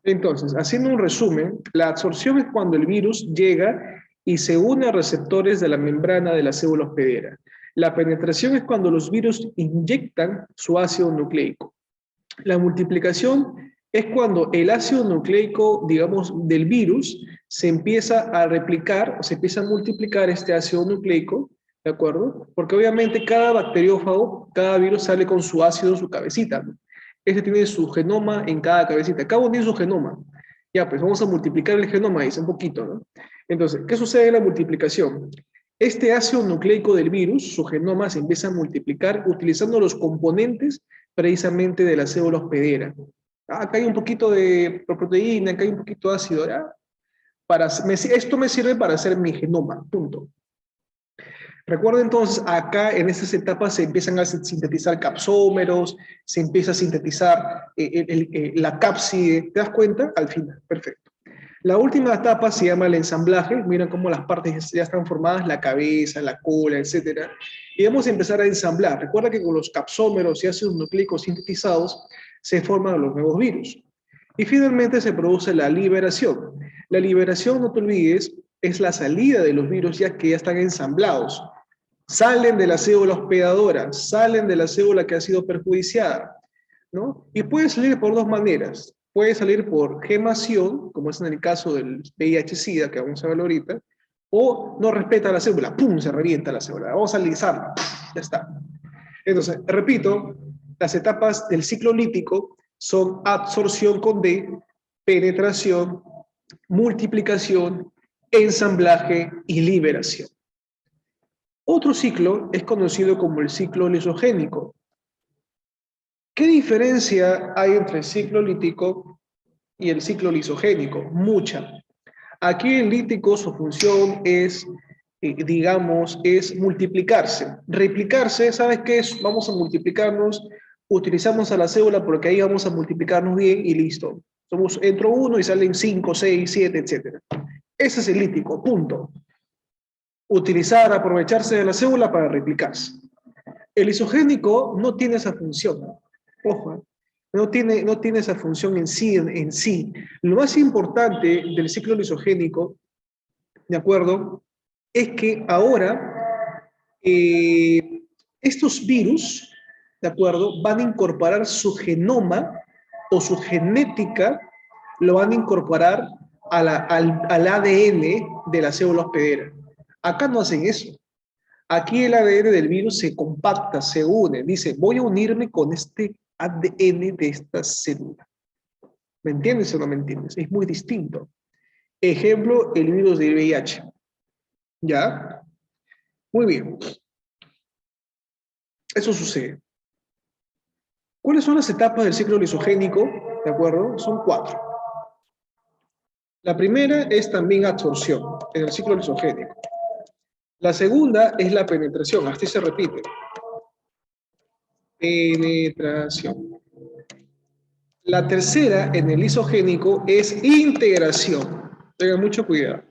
Entonces, haciendo un resumen, la absorción es cuando el virus llega y se une a receptores de la membrana de la célula hospedera. La penetración es cuando los virus inyectan su ácido nucleico. La multiplicación es cuando el ácido nucleico, digamos, del virus se empieza a replicar, o se empieza a multiplicar este ácido nucleico, ¿de acuerdo? Porque obviamente cada bacteriófago, cada virus sale con su ácido en su cabecita, ¿no? Este tiene su genoma en cada cabecita. Cada uno tiene su genoma. Ya, pues vamos a multiplicar el genoma, dice un poquito, ¿no? Entonces, ¿qué sucede en la multiplicación? Este ácido nucleico del virus, su genoma, se empieza a multiplicar utilizando los componentes precisamente de la célula hospedera. Acá hay un poquito de proteína, acá hay un poquito de ácido. ¿Ya? Esto me sirve para hacer mi genoma, punto. Recuerda entonces, acá en estas etapas se empiezan a sintetizar capsómeros, se empieza a sintetizar la cápside, ¿te das cuenta? Al final, perfecto. La última etapa se llama el ensamblaje, miren cómo las partes ya están formadas, la cabeza, la cola, etc. Y vamos a empezar a ensamblar. Recuerda que con los capsómeros y ácidos nucleicos sintetizados se forman los nuevos virus. Y finalmente se produce la liberación. La liberación, no te olvides, es la salida de los virus ya que ya están ensamblados. salen de la célula hospedadora, salen de la célula que ha sido perjudiciada, ¿no? Y puede salir por dos maneras. Puede salir por gemación, como es en el caso del VIH-Sida, que vamos a ver ahorita, o no respeta la célula, ¡pum!, se revienta la célula. Vamos a alisarla, ya está. Entonces, repito, las etapas del ciclo lítico son absorción con D, penetración, multiplicación, ensamblaje y liberación. Otro ciclo es conocido como el ciclo lisogénico. ¿Qué diferencia hay entre el ciclo lítico y el ciclo lisogénico? Mucha. Aquí el lítico, su función es, digamos, es multiplicarse. Replicarse, ¿sabes qué es? Vamos a multiplicarnos, utilizamos a la célula porque ahí vamos a multiplicarnos bien y listo. Entro uno y salen 5, 6, 7, etc. Ese es el lítico, punto. Utilizar, aprovecharse de la célula para replicarse. El lisogénico no tiene esa función. Ojo, no tiene esa función en sí. Lo más importante del ciclo lisogénico, ¿de acuerdo? Es que ahora estos virus, ¿de acuerdo? Van a incorporar su genoma o su genética, lo van a incorporar al ADN de la célula hospedera. Acá no hacen eso. Aquí el ADN del virus se compacta, se une, dice, voy a unirme con este ADN de esta célula. ¿Me entiendes o no me entiendes? Es muy distinto. Ejemplo, el virus del VIH. ¿Ya? Muy bien. Eso sucede. ¿Cuáles son las etapas del ciclo lisogénico? ¿De acuerdo? Son 4. La primera es también absorción en el ciclo lisogénico. La segunda es la penetración, así se repite. Penetración. La tercera en el lisogénico es integración. Tengan mucho cuidado.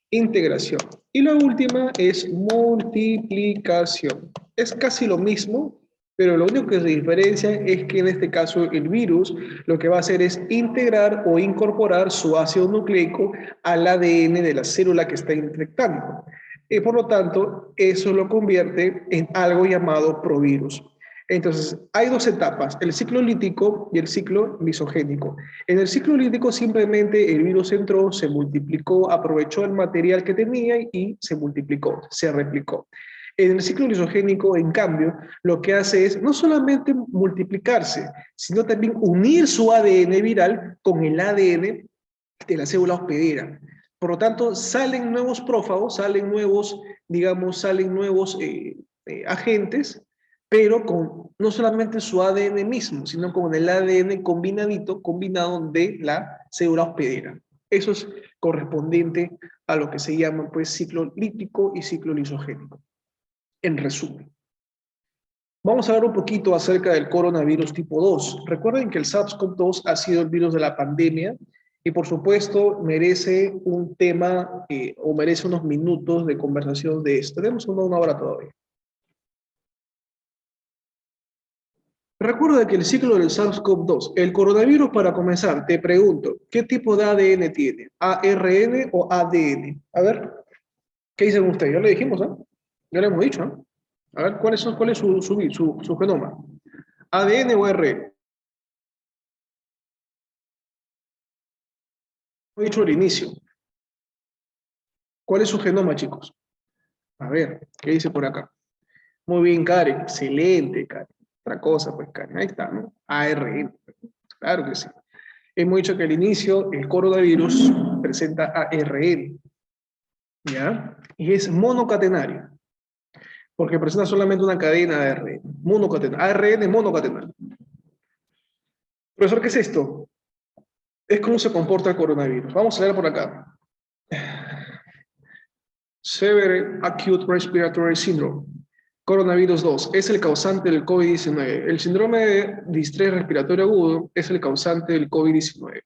Integración. Y la última es multiplicación. Es casi lo mismo, pero lo único que se diferencia es que en este caso el virus lo que va a hacer es integrar o incorporar su ácido nucleico al ADN de la célula que está infectando. Y por lo tanto, eso lo convierte en algo llamado provirus. Entonces, hay dos etapas, el ciclo lítico y el ciclo lisogénico. En el ciclo lítico simplemente el virus entró, se multiplicó, aprovechó el material que tenía y se multiplicó, se replicó. En el ciclo lisogénico, en cambio, lo que hace es no solamente multiplicarse, sino también unir su ADN viral con el ADN de la célula hospedera. Por lo tanto, salen nuevos prófagos, salen nuevos, digamos, salen nuevos agentes, pero con no solamente su ADN mismo, sino con el ADN combinado de la célula hospedera. Eso es correspondiente a lo que se llama pues ciclo lítico y ciclo lisogénico. En resumen, vamos a hablar un poquito acerca del coronavirus tipo 2. Recuerden que el SARS-CoV-2 ha sido el virus de la pandemia y por supuesto merece un tema o merece unos minutos de conversación de esto. Tenemos una hora todavía. Recuerda que el ciclo del SARS-CoV-2, el coronavirus, para comenzar, te pregunto, ¿qué tipo de ADN tiene? ¿ARN o ADN? A ver, ¿qué dicen ustedes? Ya le dijimos, ¿eh? Ya le hemos dicho, ¿no? A ver, ¿cuál es su genoma? ¿ADN o ARN? Hemos dicho al inicio. ¿Cuál es su genoma, chicos? A ver, ¿qué dice por acá? Muy bien, Karen. Excelente, Karen. Otra cosa, pues, Karen. Ahí está, ¿no? ARN. Claro que sí. Hemos dicho que al inicio el coronavirus presenta ARN, ¿ya? Y es monocatenario, porque presenta solamente una cadena de ARN. Monocatenario. ARN monocatenario. Profesor, ¿qué es esto? Es cómo se comporta el coronavirus. Vamos a ver por acá. Severe Acute Respiratory Syndrome. Coronavirus 2 es el causante del COVID-19. El síndrome de distrés respiratorio agudo es el causante del COVID-19.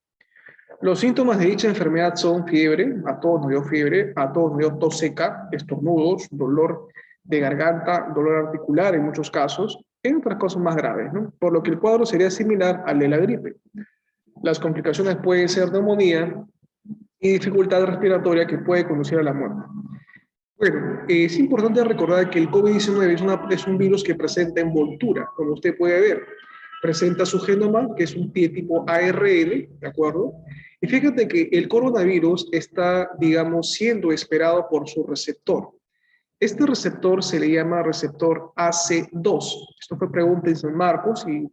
Los síntomas de dicha enfermedad son fiebre, a todos nos dio fiebre, a todos nos dio tos seca, estornudos, dolor de garganta, dolor articular en muchos casos, en otras cosas más graves, ¿no? Por lo que el cuadro sería similar al de la gripe. Las complicaciones pueden ser neumonía y dificultad respiratoria que puede conducir a la muerte. Bueno, es importante recordar que el COVID-19 es un virus que presenta envoltura, como usted puede ver. Presenta su genoma, que es un tipo ARN, ¿de acuerdo? Y fíjate que el coronavirus está, digamos, siendo esperado por su receptor. Este receptor se le llama receptor AC2. Esto fue pregunta en San Marcos y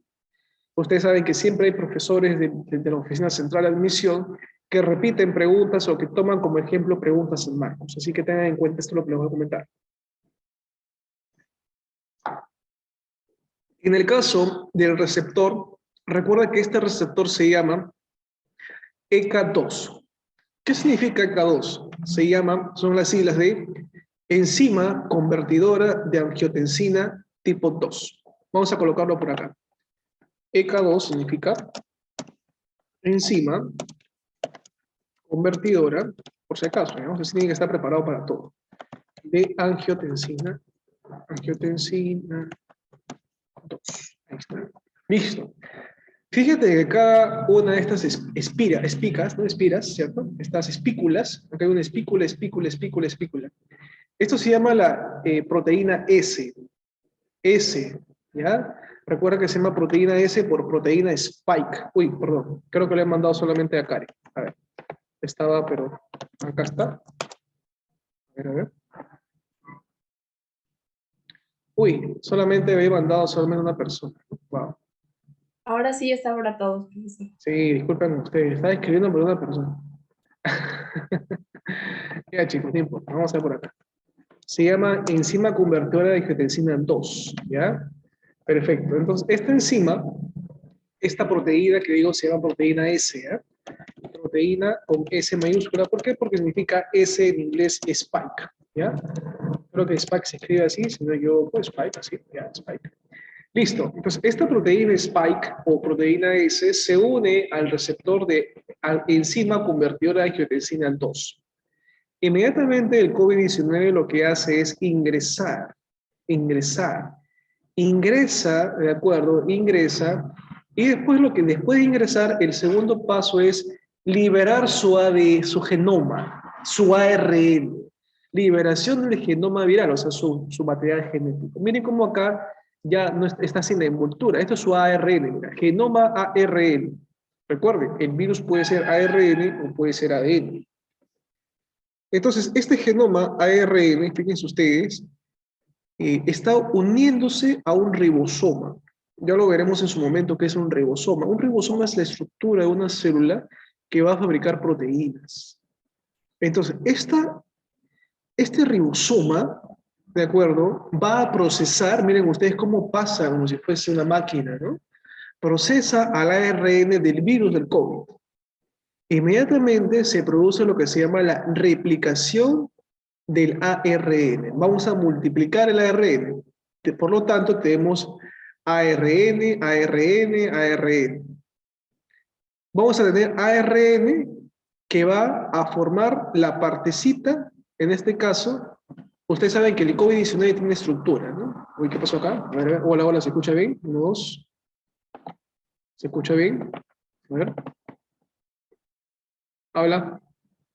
ustedes saben que siempre hay profesores de la Oficina Central de Admisión que repiten preguntas o que toman como ejemplo preguntas en Marcos. Así que tengan en cuenta esto lo que les voy a comentar. En el caso del receptor, recuerda que este receptor se llama ECA2. ¿Qué significa ECA2? Son las siglas de enzima convertidora de angiotensina tipo 2. Vamos a colocarlo por acá. ECA2 significa enzima convertidora, por si acaso, ¿no? Entonces tiene que estar preparado para todo. De angiotensina 2. Ahí está. Listo. Fíjate que cada una de estas espicas, ¿no? Espiras, ¿cierto? Estas espículas, acá hay una espícula, espícula, espícula, espícula. Esto se llama la proteína S. S, ¿ya? Recuerda que se llama proteína S por proteína Spike. Uy, perdón, creo que le he mandado solamente a Karen. A ver, estaba, pero acá está. A ver, a ver. Uy, solamente había mandado solamente una persona. Wow. Ahora sí está para todos, profesor. Sí, disculpen ustedes, estaba escribiendo por una persona. Ya, chicos, no importa, vamos a ver por acá. Se llama enzima convertidora de angiotensina 2, ¿ya? Perfecto. Entonces, esta enzima, esta proteína que digo se llama proteína S, ¿ya? Proteína con S mayúscula. ¿Por qué? Porque significa S en inglés spike, ¿ya? Creo que spike se escribe así, si no yo, pues spike, así, ya, spike. Listo. Entonces, esta proteína spike o proteína S se une al receptor de enzima convertidora de angiotensina 2. Inmediatamente el COVID-19 lo que hace es ingresa, ¿de acuerdo? Ingresa, y después de ingresar, el segundo paso es liberar su AD, su genoma, su ARN, liberación del genoma viral, o sea, su material genético. Miren cómo acá ya no está sin la envoltura, esto es su ARN, mira, genoma ARN. Recuerden, el virus puede ser ARN o puede ser ADN. Entonces, este genoma ARN, fíjense ustedes, está uniéndose a un ribosoma. Ya lo veremos en su momento qué es un ribosoma. Un ribosoma es la estructura de una célula que va a fabricar proteínas. Entonces, este ribosoma, ¿de acuerdo? Va a procesar, miren ustedes cómo pasa como si fuese una máquina, ¿no? Procesa al ARN del virus del COVID. Inmediatamente se produce lo que se llama la replicación del ARN. Vamos a multiplicar el ARN. Por lo tanto, tenemos ARN, ARN, ARN. Vamos a tener ARN que va a formar la partecita, en este caso, ustedes saben que el COVID-19 tiene estructura, ¿no? Uy, ¿qué pasó acá? A ver, hola, hola, ¿se escucha bien? Uno, dos. ¿Se escucha bien? A ver. ¿Habla?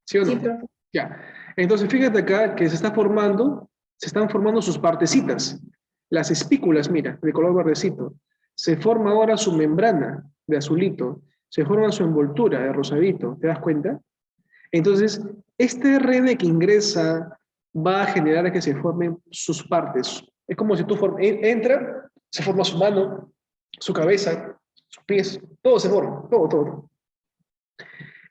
¿Sí o Sí, no? profe. Ya. Entonces, fíjate acá que se están formando sus partecitas. Las espículas, mira, de color verdecito. Se forma ahora su membrana de azulito. Se forma su envoltura de rosadito. ¿Te das cuenta? Entonces, este RN que ingresa va a generar que se formen sus partes. Es como si tú entra, se forma su mano, su cabeza, sus pies, todo se forma, todo, todo.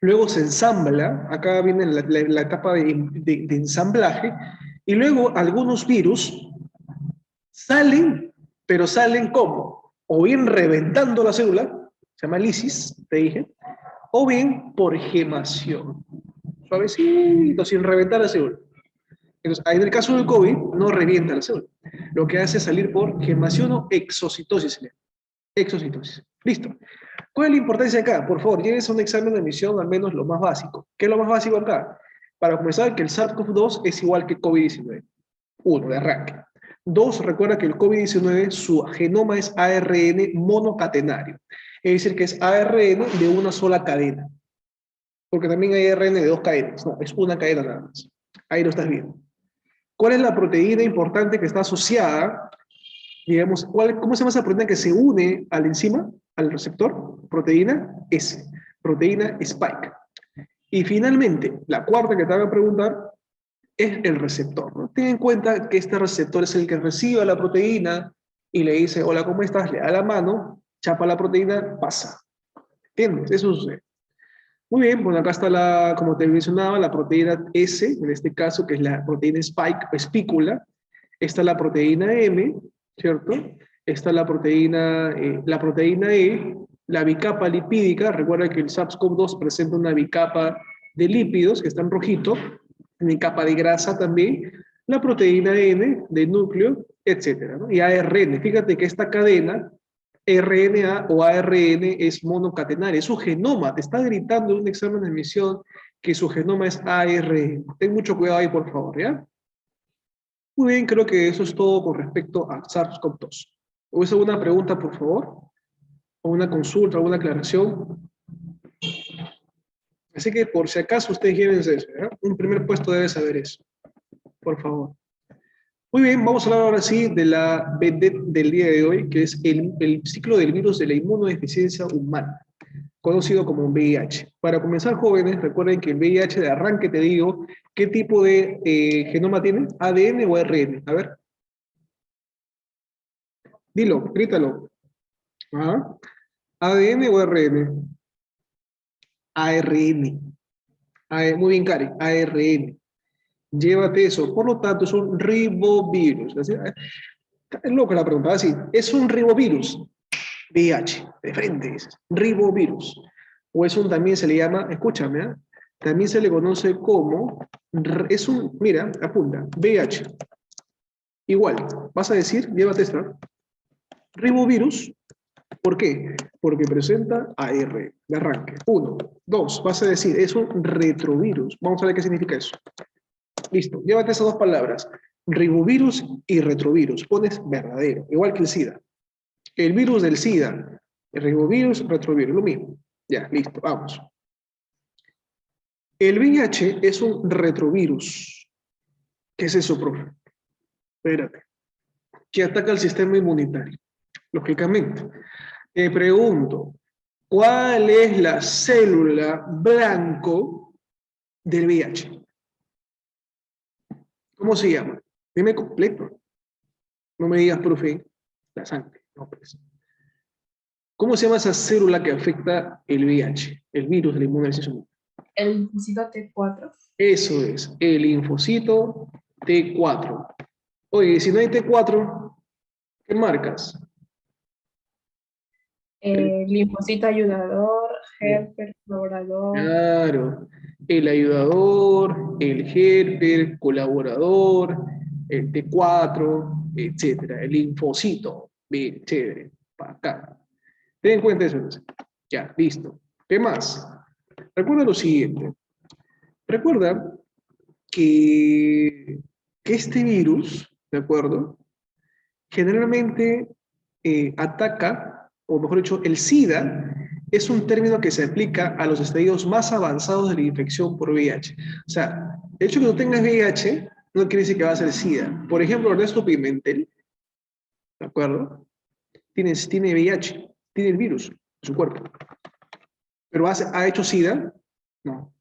Luego se ensambla, acá viene la etapa de ensamblaje, y luego algunos virus salen, pero salen como, o bien reventando la célula, se llama lisis, te dije, o bien por gemación, suavecito, sin reventar la célula. Entonces, en el caso del COVID, no revienta la célula. Lo que hace es salir por gemación o exocitosis. Exocitosis. Listo. ¿Cuál es la importancia acá? Por favor, llévense un examen de admisión, al menos lo más básico. ¿Qué es lo más básico acá? Para comenzar, que el SARS-CoV-2 es igual que COVID-19. Uno, de arranque. Dos, recuerda que el COVID-19, su genoma es ARN monocatenario. Es decir, que es ARN de una sola cadena. Porque también hay ARN de dos cadenas. No, es una cadena nada más. Ahí lo estás viendo. ¿Cuál es la proteína importante que está asociada? Digamos, ¿cómo se llama esa proteína que se une a la enzima, al receptor? Proteína S, proteína Spike. Y finalmente, la cuarta que te voy a preguntar es el receptor, ¿no? Ten en cuenta que este receptor es el que recibe la proteína y le dice, hola, ¿cómo estás? Le da la mano, chapa la proteína, pasa. ¿Entiendes? Eso sucede. Muy bien, bueno, acá está la, como te mencionaba, la proteína S, en este caso, que es la proteína spike, espícula. Está la proteína M, ¿cierto? Está la proteína E, la bicapa lipídica. Recuerda que el SARS-CoV-2 presenta una bicapa de lípidos, que está en rojito, una capa de grasa también, la proteína N de núcleo, etcétera, ¿no? Y ARN. Fíjate que esta cadena RNA o ARN es monocatenaria, es su genoma, te está gritando en un examen de admisión que su genoma es ARN. Ten mucho cuidado ahí, por favor, ¿ya? Muy bien, creo que eso es todo con respecto a SARS-CoV-2. ¿Hubiese alguna pregunta, por favor? ¿O una consulta, alguna aclaración? Así que, por si acaso, ustedes llévense eso, ¿ya? Un primer puesto debe saber eso, por favor. Muy bien, vamos a hablar ahora sí de la vedette del día de hoy, que es el ciclo del virus de la inmunodeficiencia humana, conocido como VIH. Para comenzar, jóvenes, recuerden que el VIH de arranque te digo, ¿qué tipo de genoma tiene? ¿ADN o ARN? A ver, dilo, grítalo. Ajá. ¿ADN o ARN? ARN. Muy bien, Cari, ARN. Llévate eso. Por lo tanto, es un ribovirus. Es loca la pregunta, así. ¿Es un ribovirus? VIH, de frente, dices. Ribovirus. O es un, también se le llama, escúchame, ¿eh? También se le conoce como, es un, mira, apunta, VIH. Igual, vas a decir, llévate esta, ribovirus. ¿Por qué? Porque presenta AR de arranque. Uno. Dos, vas a decir, es un retrovirus. Vamos a ver qué significa eso. Listo, llévate esas dos palabras, ribovirus y retrovirus. Pones verdadero, igual que el SIDA. El virus del SIDA, el ribovirus, retrovirus, lo mismo. Ya, listo, vamos. El VIH es un retrovirus. ¿Qué es eso, profe? Espérate. Que ataca el sistema inmunitario. Lógicamente. Te pregunto, ¿cuál es la célula blanco del VIH? ¿Cómo se llama? Dime completo. No me digas, profe, la sangre. No, pues. ¿Cómo se llama esa célula que afecta el VIH, el virus de la inmunodeficiencia? El linfocito T4. Eso es, el linfocito T4. Oye, si no hay T4, ¿qué marcas? Linfocito ayudador, helper, colaborador. Claro, el ayudador, el helper, colaborador, el T4, etcétera, el linfocito. Bien, chévere, para acá. Ten en cuenta eso. Entonces. Ya, listo. ¿Qué más? Recuerda lo siguiente. Recuerda que este virus, ¿de acuerdo? Generalmente ataca, o mejor dicho, el SIDA es un término que se aplica a los estadios más avanzados de la infección por VIH. O sea, el hecho de que tú tengas VIH no quiere decir que va a ser SIDA. Por ejemplo, Ernesto Pimentel, ¿de acuerdo? Tiene VIH, tiene el virus en su cuerpo. ¿Pero ha hecho SIDA? No.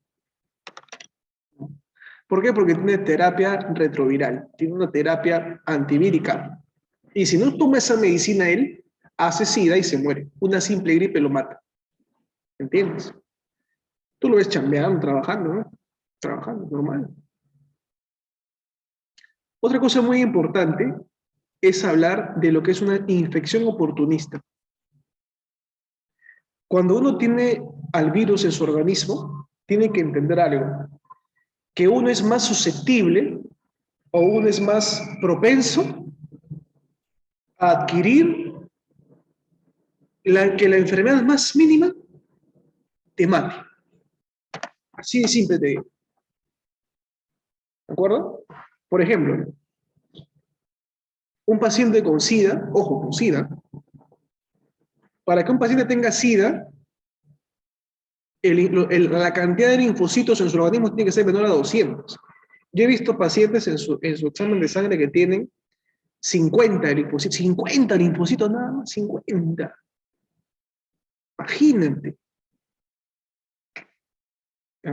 ¿Por qué? Porque tiene terapia retroviral, tiene una terapia antivírica. Y si no toma esa medicina él, hace SIDA y se muere. Una simple gripe lo mata. ¿Entiendes? Tú lo ves chambeando, trabajando, ¿no? Trabajando, normal. Otra cosa muy importante es hablar de lo que es una infección oportunista. Cuando uno tiene al virus en su organismo, tiene que entender algo, que uno es más susceptible o uno es más propenso a adquirir que la enfermedad más mínima te mate. Así de simple te digo. ¿De acuerdo? Por ejemplo, un paciente con SIDA, ojo, con SIDA, para que un paciente tenga SIDA, la cantidad de linfocitos en su organismo tiene que ser menor a 200. Yo he visto pacientes en su examen de sangre que tienen 50 linfocitos, 50 linfocitos nada más, 50. Imagínate.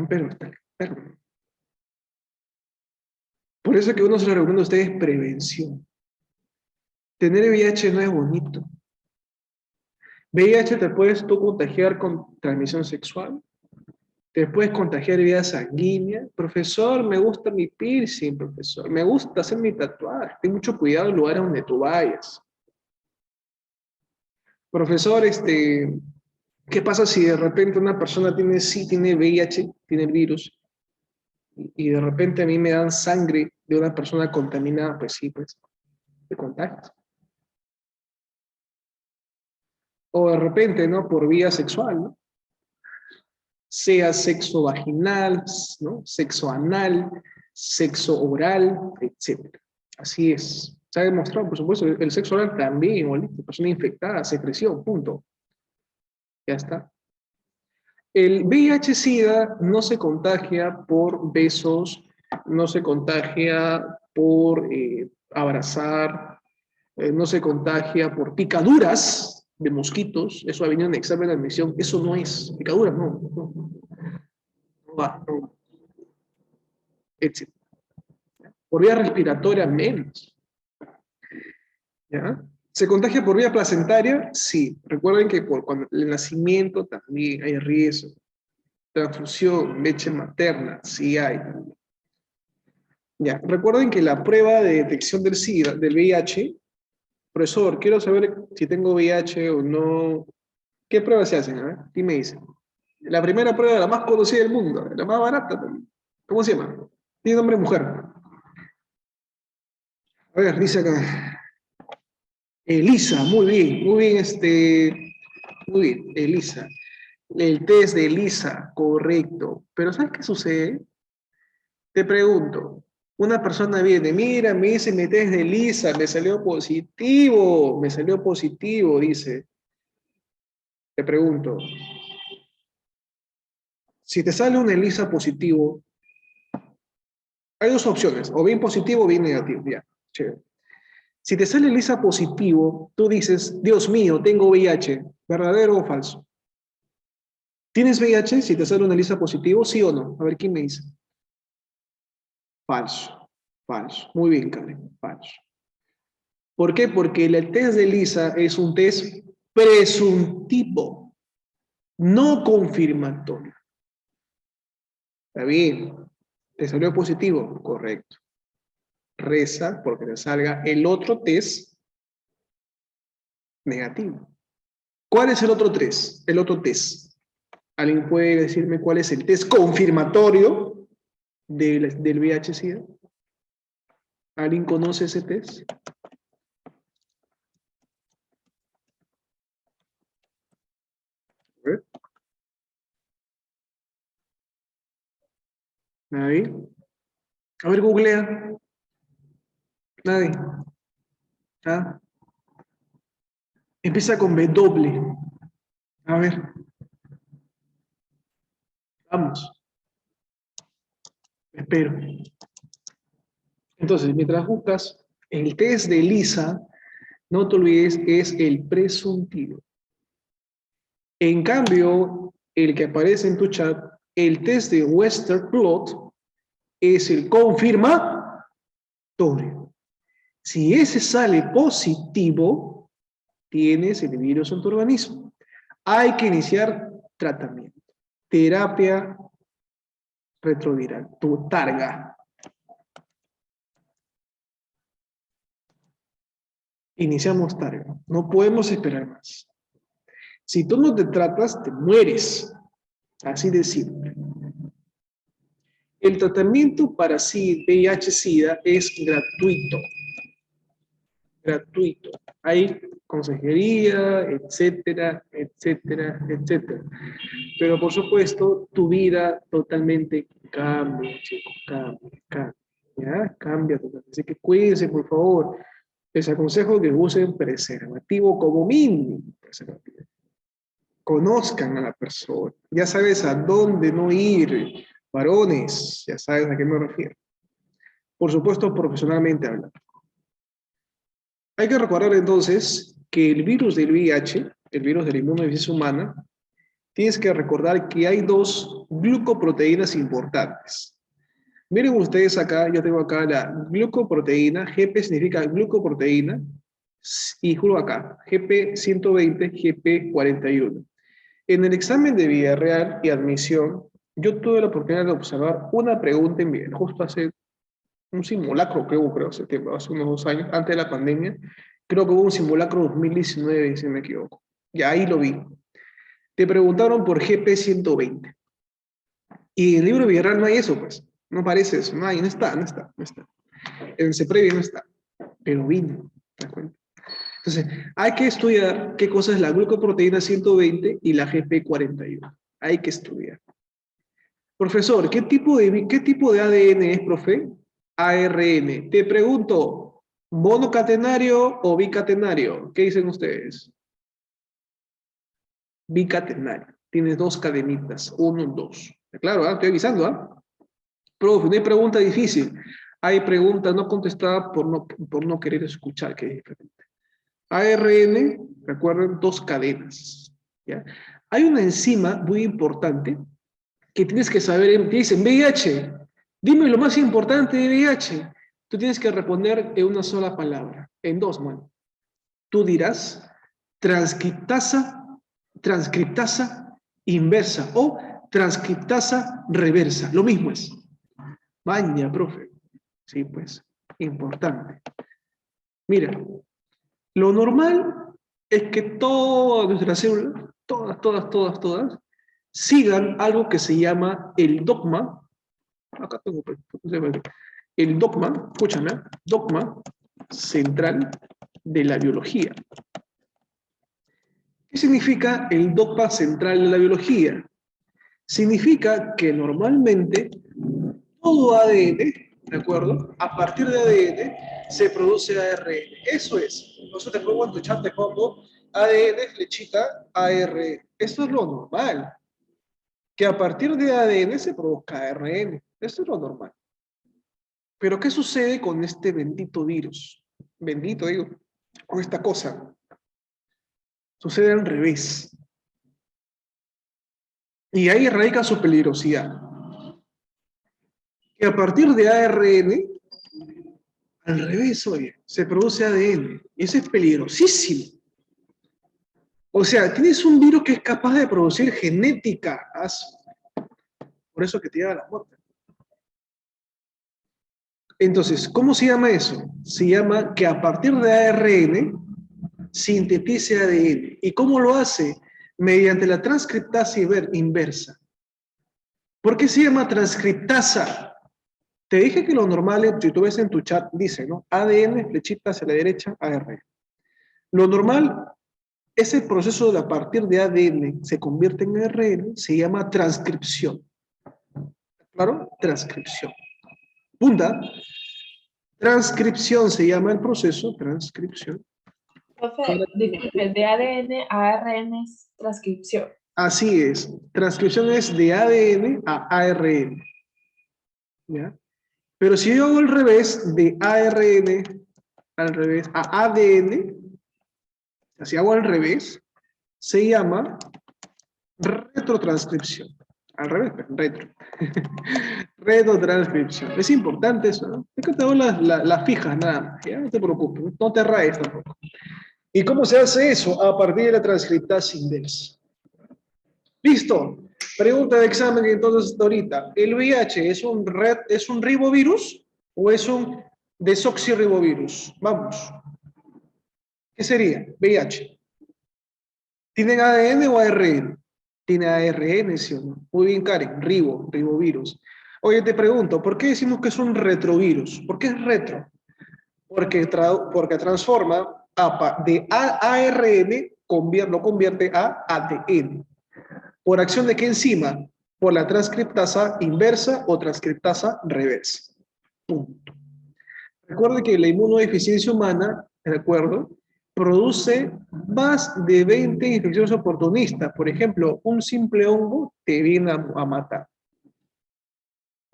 Pero está enfermo. Por eso que uno se lo recomienda a ustedes prevención. Tener VIH no es bonito. VIH te puedes tú contagiar con transmisión sexual, te puedes contagiar vía sanguínea. Profesor, me gusta mi piercing, profesor. Me gusta hacer mi tatuaje. Ten mucho cuidado en el lugar donde tú vayas. Profesor, ¿qué pasa si de repente una persona tiene VIH, tiene el virus, y de repente a mí me dan sangre de una persona contaminada? Pues sí, pues, te contagias. O de repente, ¿no? Por vía sexual, ¿no? Sea sexo vaginal, ¿no? Sexo anal, sexo oral, etc. Así es. Se ha demostrado, por supuesto, el sexo oral también, igualito, persona infectada, secreción, punto. Ya está. El VIH-Sida no se contagia por besos, no se contagia por abrazar, no se contagia por picaduras de mosquitos. Eso ha venido en examen de admisión. Eso no es picaduras, no, etc. Por vía respiratoria, menos. ¿Ya? ¿Se contagia por vía placentaria? Sí. Recuerden que cuando el nacimiento también hay riesgo. Transfusión, leche materna, sí hay. Ya. Recuerden que la prueba de detección del SIDA, del VIH, profesor, quiero saber si tengo VIH o no. ¿Qué pruebas se hacen? A ver, ¿qué me dice? La primera prueba, la más conocida del mundo, la más barata también. ¿Cómo se llama? Tiene nombre de mujer. A ver, dice acá. Elisa, muy bien, muy bien, Elisa. El test de Elisa, correcto. Pero ¿sabes qué sucede? Te pregunto, una persona viene, mira, me dice mi test de Elisa, me salió positivo, dice. Te pregunto, si te sale un ELISA positivo, hay dos opciones, o bien positivo o bien negativo, ya, chévere. Si te sale ELISA positivo, tú dices, Dios mío, tengo VIH, ¿verdadero o falso? ¿Tienes VIH si te sale un ELISA positivo, sí o no? A ver, ¿quién me dice? Falso, falso. Muy bien, Karen, falso. ¿Por qué? Porque el test de ELISA es un test presuntivo, no confirmatorio. Está bien, ¿te salió positivo? Correcto. Reza porque te salga el otro test negativo. ¿Cuál es el otro test? El otro test. ¿Alguien puede decirme cuál es el test confirmatorio del VIH-Sida? ¿Alguien conoce ese test? A ver. ¿Nadie? A ver, googlea. Nadie. ¿Ah? Empieza con W. A ver, vamos. Espero. Entonces, mientras buscas, el test de ELISA, no te olvides, es el presuntivo. En cambio, el que aparece en tu chat, el test de Western Blot, es el confirmatorio. Si ese sale positivo, tienes el virus en tu organismo. Hay que iniciar tratamiento. Terapia retroviral, tu targa. Iniciamos targa. No podemos esperar más. Si tú no te tratas, te mueres. Así de simple. El tratamiento para VIH-Sida es gratuito. Gratuito. Hay consejería, etcétera, etcétera, etcétera. Pero por supuesto, tu vida totalmente cambia, chicos, cambia. ¿Ya? Cambia totalmente. Así que cuídense, por favor. Les aconsejo que usen preservativo como mínimo. Preservativo. Conozcan a la persona. Ya sabes a dónde no ir. Varones, ya sabes a qué me refiero. Por supuesto, profesionalmente hablando. Hay que recordar entonces que el virus del VIH, el virus de la inmunodeficiencia humana, tienes que recordar que hay dos glucoproteínas importantes. Miren ustedes acá, yo tengo acá la glucoproteína, GP significa glucoproteína, y juro acá, GP120, GP41. En el examen de vida real y admisión, yo tuve la oportunidad de observar una pregunta en vida, justo hace un simulacro, creo, hace tiempo, hace unos 2 años, antes de la pandemia, creo que hubo un simulacro 2019, si no me equivoco. Y ahí lo vi. Te preguntaron por GP120. Y en el libro de Villarreal no hay eso, pues. No aparece eso, no hay, no está. En el CEPREVI no está, pero vino, ¿te das cuenta? Entonces, hay que estudiar qué cosa es la glucoproteína 120 y la GP41. Hay que estudiar. Profesor, qué tipo de ADN es, profe? ARN. Te pregunto, ¿monocatenario o bicatenario? ¿Qué dicen ustedes? Bicatenario. Tienes dos cadenitas, 1, 2. Claro, estoy avisando, ¿ah? Profe, no hay pregunta difícil. Hay preguntas no contestadas por no querer escuchar, que es diferente. ARN, recuerden, dos cadenas. ¿Ya? Hay una enzima muy importante que tienes que saber, te dicen VIH, dime lo más importante de VIH. Tú tienes que responder en una sola palabra, en dos, man. Tú dirás transcriptasa inversa o transcriptasa reversa. Lo mismo es. Maña, profe. Sí, pues, importante. Mira, lo normal es que todas nuestras células, todas, sigan algo que se llama el dogma. Acá tengo el dogma, escúchame, dogma central de la biología. ¿Qué significa el dogma central de la biología? Significa que normalmente todo ADN, ¿de acuerdo? A partir de ADN se produce ARN. Eso es. Nosotros te pongo en tu chat, te pongo ADN, flechita, ARN. Esto es lo normal. Que a partir de ADN se produzca ARN. Esto es lo normal. Pero ¿qué sucede con este bendito virus? Bendito, digo, con esta cosa. Sucede al revés. Y ahí radica su peligrosidad. Que a partir de ARN, al revés, oye, se produce ADN. Y eso es peligrosísimo. O sea, tienes un virus que es capaz de producir genética. Por eso que te lleva a la muerte. Entonces, ¿cómo se llama eso? Se llama que a partir de ARN sintetice ADN. ¿Y cómo lo hace? Mediante la transcriptasa inversa. ¿Por qué se llama transcriptasa? Te dije que lo normal, si tú ves en tu chat, dice, ¿no? ADN, flechita hacia la derecha, ARN. Lo normal, ese proceso de a partir de ADN se convierte en ARN, se llama transcripción. ¿Claro? Transcripción. Punta. Transcripción se llama el proceso, transcripción. Profe, disculpe, de ADN a ARN es transcripción. Así es. Transcripción es de ADN a ARN. ¿Ya? Pero si yo hago al revés, de ARN al revés a ADN, si hago al revés, se llama retrotranscripción. Al revés, retro. Retrotranscripción. Es importante eso, ¿no? Es que te doy las fijas nada más, ¿ya? No te preocupes, no te rayes tampoco. ¿Y cómo se hace eso? A partir de la transcriptasa inversa. Listo. Pregunta de examen entonces hasta ahorita. ¿El VIH es un ribovirus o es un desoxirribovirus? Vamos. ¿Qué sería? VIH. ¿Tienen ADN o ARN? Tiene ARN, ¿sí o no? Muy bien, Karen. Ribovirus. Oye, te pregunto, ¿por qué decimos que es un retrovirus? ¿Por qué es retro? Porque transforma de ARN, lo convierte a ADN. ¿Por acción de qué enzima? Por la transcriptasa inversa o transcriptasa reversa. Punto. Recuerde que la inmunodeficiencia humana, ¿de acuerdo?, produce más de 20 infecciones oportunistas. Por ejemplo, un simple hongo te viene a matar.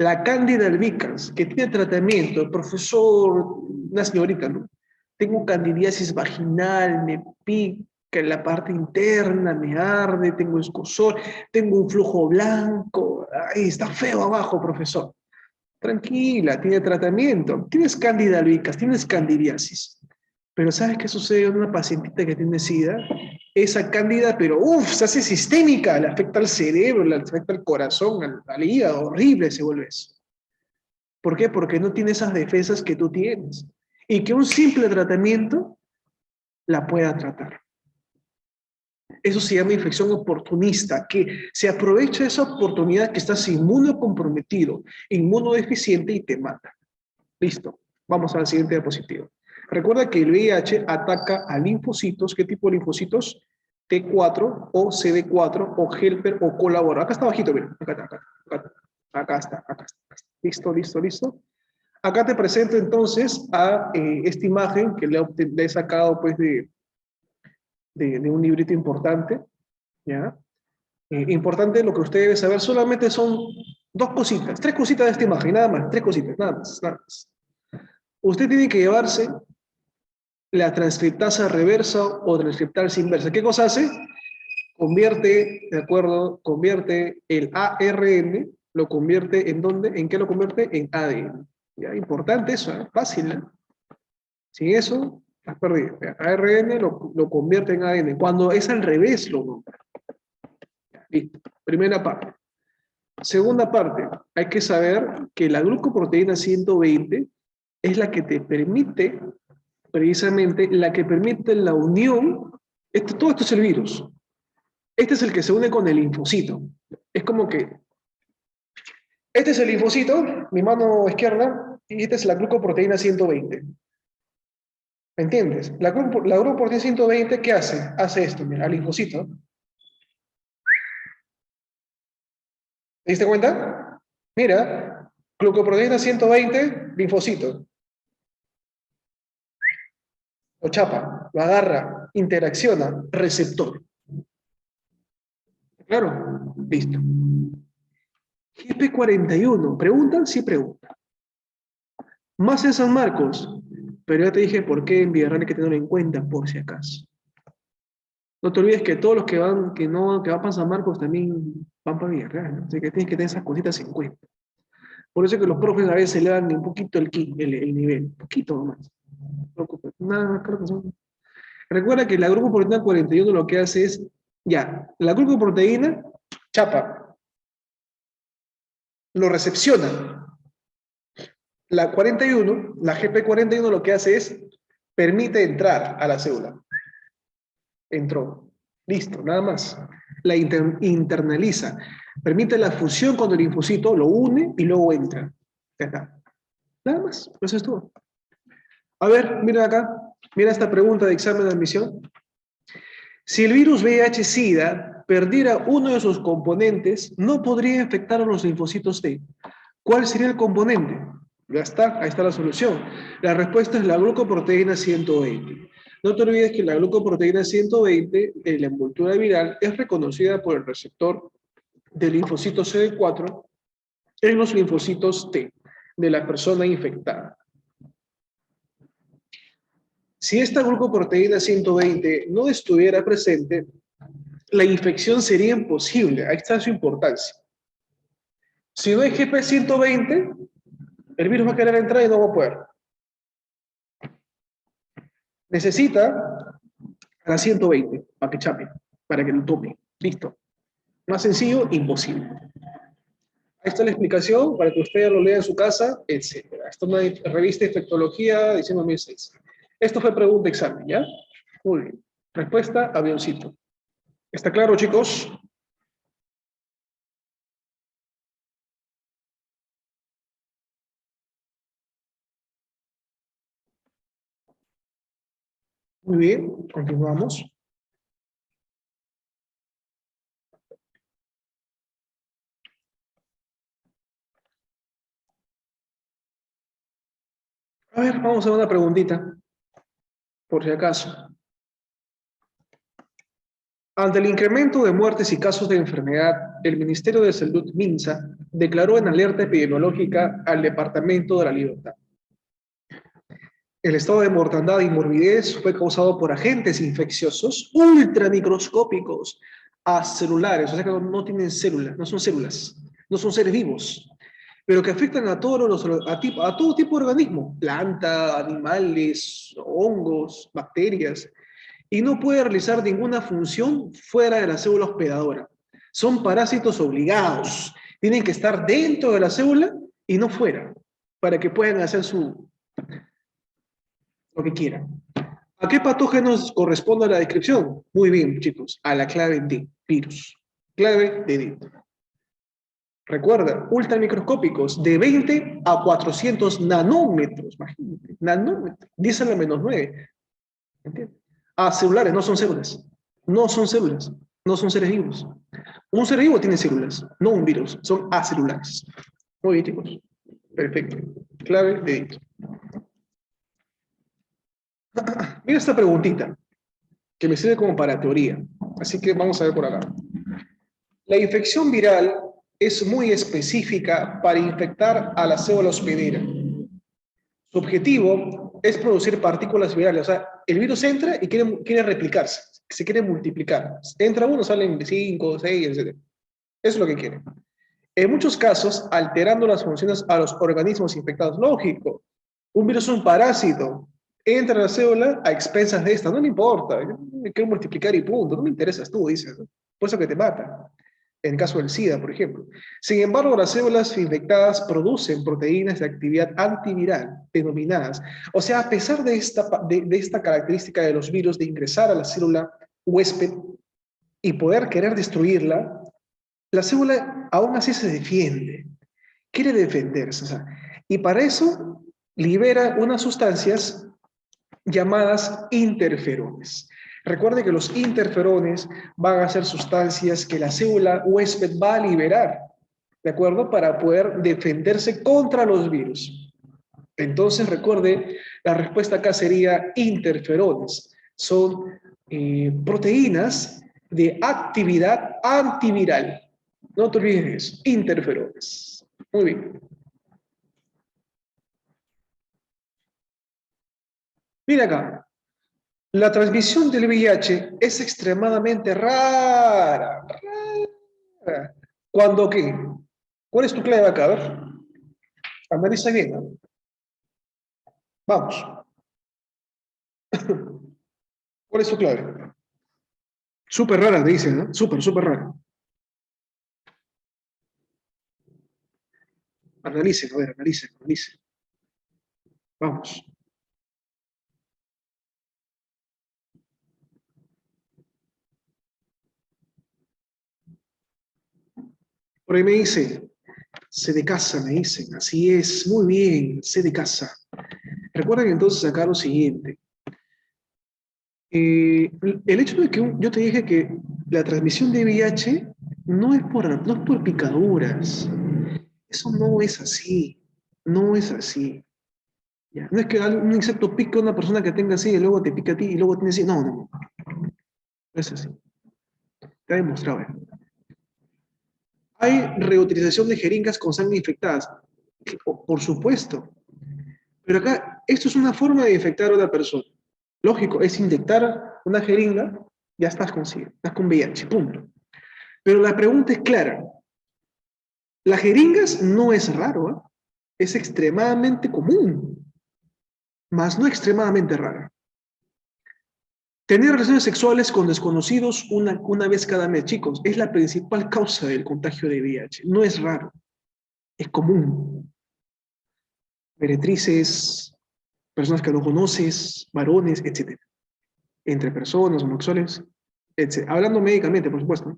La Cándida albicans, que tiene tratamiento, el profesor, una señorita, ¿no? Tengo candidiasis vaginal, me pica en la parte interna, me arde, tengo escozor, tengo un flujo blanco, ay, está feo abajo, profesor. Tranquila, tiene tratamiento. Tienes cándida albicans, tienes candidiasis. Pero ¿sabes qué sucede en una pacientita que tiene SIDA? Esa cándida, pero uff, se hace sistémica, le afecta al cerebro, le afecta al corazón, al hígado, horrible se vuelve eso. ¿Por qué? Porque no tiene esas defensas que tú tienes. Y que un simple tratamiento la pueda tratar. Eso se llama infección oportunista, que se aprovecha esa oportunidad que estás inmunocomprometido, inmunodeficiente y te mata. Listo. Vamos a la siguiente diapositiva. Recuerda que el VIH ataca a linfocitos. ¿Qué tipo de linfocitos? T4 o CD4 o helper o colaborador. Acá está bajito, mira. Acá está. Listo, listo, listo. Acá te presento entonces a esta imagen que le he sacado pues de un librito importante. ¿Ya? Importante lo que usted debe saber. Solamente son dos cositas, tres cositas de esta imagen, nada más. Tres cositas, nada más, nada más. Usted tiene que llevarse la transcriptasa reversa o transcriptasa inversa. ¿Qué cosa hace? Convierte, ¿de acuerdo? Convierte el ARN, lo convierte ¿en dónde? ¿En qué lo convierte? En ADN. ¿Ya? Importante eso, ¿eh? Fácil, ¿eh? Sin eso, has perdido. ARN lo convierte en ADN. Cuando es al revés, lo nombra. Listo. Primera parte. Segunda parte, hay que saber que la glucoproteína 120 es la que te permite, precisamente, la que permite la unión. Todo esto es el virus. Este es el que se une con el linfocito. Es como que, este es el linfocito, mi mano izquierda, y esta es la glucoproteína 120. ¿Me entiendes? La glucoproteína 120, ¿qué hace? Hace esto, mira, al linfocito. ¿Te diste cuenta? Mira, glucoproteína 120, linfocito. Lo chapa, lo agarra, interacciona, receptor. Claro, listo. GP41, ¿preguntan? Sí preguntan. Más en San Marcos, pero ya te dije por qué en Villarreal hay que tenerlo en cuenta por si acaso. No te olvides que todos los que van, que van para San Marcos también van para Villarreal, ¿no? Así que tienes que tener esas cositas en cuenta. Por eso es que los profes a veces elevan un poquito el nivel, un poquito más. No te preocupes, nada más, claro que sí. Recuerda que la glucoproteína 41 lo que hace es, ya, la glucoproteína chapa, lo recepciona. La 41, la GP41 lo que hace es, permite entrar a la célula. Entró. Listo, nada más. La internaliza. Permite la fusión con el linfocito, lo une y luego entra. Ya está. Nada más, eso es todo. A ver, mira acá. Mira esta pregunta de examen de admisión. Si el virus VIH-Sida perdiera uno de sus componentes, no podría infectar a los linfocitos T. ¿Cuál sería el componente? Ya está, ahí está la solución. La respuesta es la glucoproteína 120. No te olvides que la glucoproteína 120, en la envoltura viral, es reconocida por el receptor del linfocito CD4 en los linfocitos T de la persona infectada. Si esta glucoproteína 120 no estuviera presente, la infección sería imposible. Ahí está su importancia. Si no hay GP120, el virus va a querer entrar y no va a poder. Necesita a la 120 para que chape, para que lo tome. Listo. Más sencillo, imposible. Ahí está la explicación para que usted lo lea en su casa, etc. Esta es una revista de infectología, diciembre 2006. Esto fue pregunta examen, ¿ya? Muy bien. Respuesta, avioncito. ¿Está claro, chicos? Muy bien, continuamos. A ver, vamos a hacer una preguntita, por si acaso. Ante el incremento de muertes y casos de enfermedad, el Ministerio de Salud, MINSA, declaró en alerta epidemiológica al Departamento de la Libertad. El estado de mortandad y morbidez fue causado por agentes infecciosos ultramicroscópicos acelulares, o sea que no tienen células, no son células, no son seres vivos, pero que afectan a a todo tipo de organismos, plantas, animales, hongos, bacterias, y no puede realizar ninguna función fuera de la célula hospedadora. Son parásitos obligados, tienen que estar dentro de la célula y no fuera, para que puedan hacer lo que quieran. ¿A qué patógenos corresponde la descripción? Muy bien, chicos, a la clave D, virus. Clave de D. Recuerda, ultramicroscópicos de 20 a 400 nanómetros, imagínate, nanómetros, 10 a la menos 9. ¿Entiendes? Celulares, no son células. No son células, no son seres vivos. Un ser vivo tiene células, no un virus, son acelulares. Muy bien, chicos. Perfecto. Clave de D. Mira esta preguntita, que me sirve como para teoría. Así que vamos a ver por acá. La infección viral es muy específica para infectar a la célula hospedera. Su objetivo es producir partículas virales. O sea, el virus entra y quiere replicarse, se quiere multiplicar. Entra uno, salen 5, 6, etc. Eso es lo que quiere. En muchos casos, alterando las funciones a los organismos infectados. Lógico, un virus es un parásito. Entra a la célula a expensas de esta. No me importa. Yo me quiero multiplicar y punto. No me interesas tú, dices. Por eso que te mata. En el caso del SIDA, por ejemplo. Sin embargo, las células infectadas producen proteínas de actividad antiviral denominadas. O sea, a pesar de esta característica de los virus de ingresar a la célula huésped y poder querer destruirla, la célula aún así se defiende, quiere defenderse. O sea, y para eso libera unas sustancias llamadas interferones. Recuerde que los interferones van a ser sustancias que la célula huésped va a liberar, ¿de acuerdo? Para poder defenderse contra los virus. Entonces, recuerde, la respuesta acá sería interferones. Son proteínas de actividad antiviral. No te olvides de eso, interferones. Muy bien. Mira acá, la transmisión del VIH es extremadamente rara. ¿Cuándo qué? ¿Cuál es tu clave acá? A ver, analiza bien, ¿no? Vamos. ¿Cuál es tu clave? Súper rara, te dicen, ¿no? Súper rara. Analicen, a ver, analicen. Vamos. Por ahí me dice, se de casa, me dicen. Así es, muy bien, se de casa. Recuerden entonces acá lo siguiente. El hecho de que yo te dije que la transmisión de VIH no es por picaduras. Eso no es así. No es así. ¿Ya? No es que un insecto pique a una persona que tenga así y luego te pica a ti y luego tiene así. No, no, no. No es así. Está demostrado. ¿Hay reutilización de jeringas con sangre infectadas? Por supuesto. Pero acá, esto es una forma de infectar a una persona. Lógico, es inyectar una jeringa, ya estás con SIDA, estás con VIH, punto. Pero la pregunta es clara. Las jeringas no es raro, ¿eh? Es extremadamente común, más no extremadamente rara. Tener relaciones sexuales con desconocidos una vez cada mes, chicos, es la principal causa del contagio de VIH. No es raro, es común. Meretrices, personas que no conoces, varones, etc. Entre personas homosexuales, etc. Hablando médicamente, por supuesto.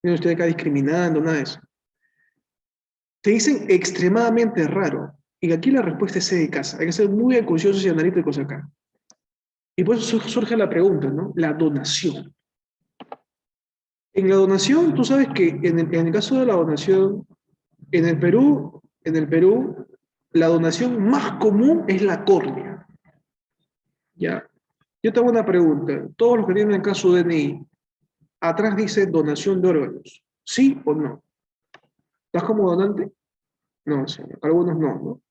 No estoy acá discriminando, nada de eso. Te dicen extremadamente raro. Y aquí la respuesta es C de casa. Hay que ser muy acuciosos y analíticos acá. Y por eso surge la pregunta, ¿no? La donación. En la donación, tú sabes que en el caso de la donación, en el Perú, la donación más común es la córnea. ¿Ya? Yo te hago una pregunta. Todos los que tienen acá su DNI, Atrás dice donación de órganos. ¿Sí o no? ¿Estás como donante? No, señor. Algunos no, ¿no?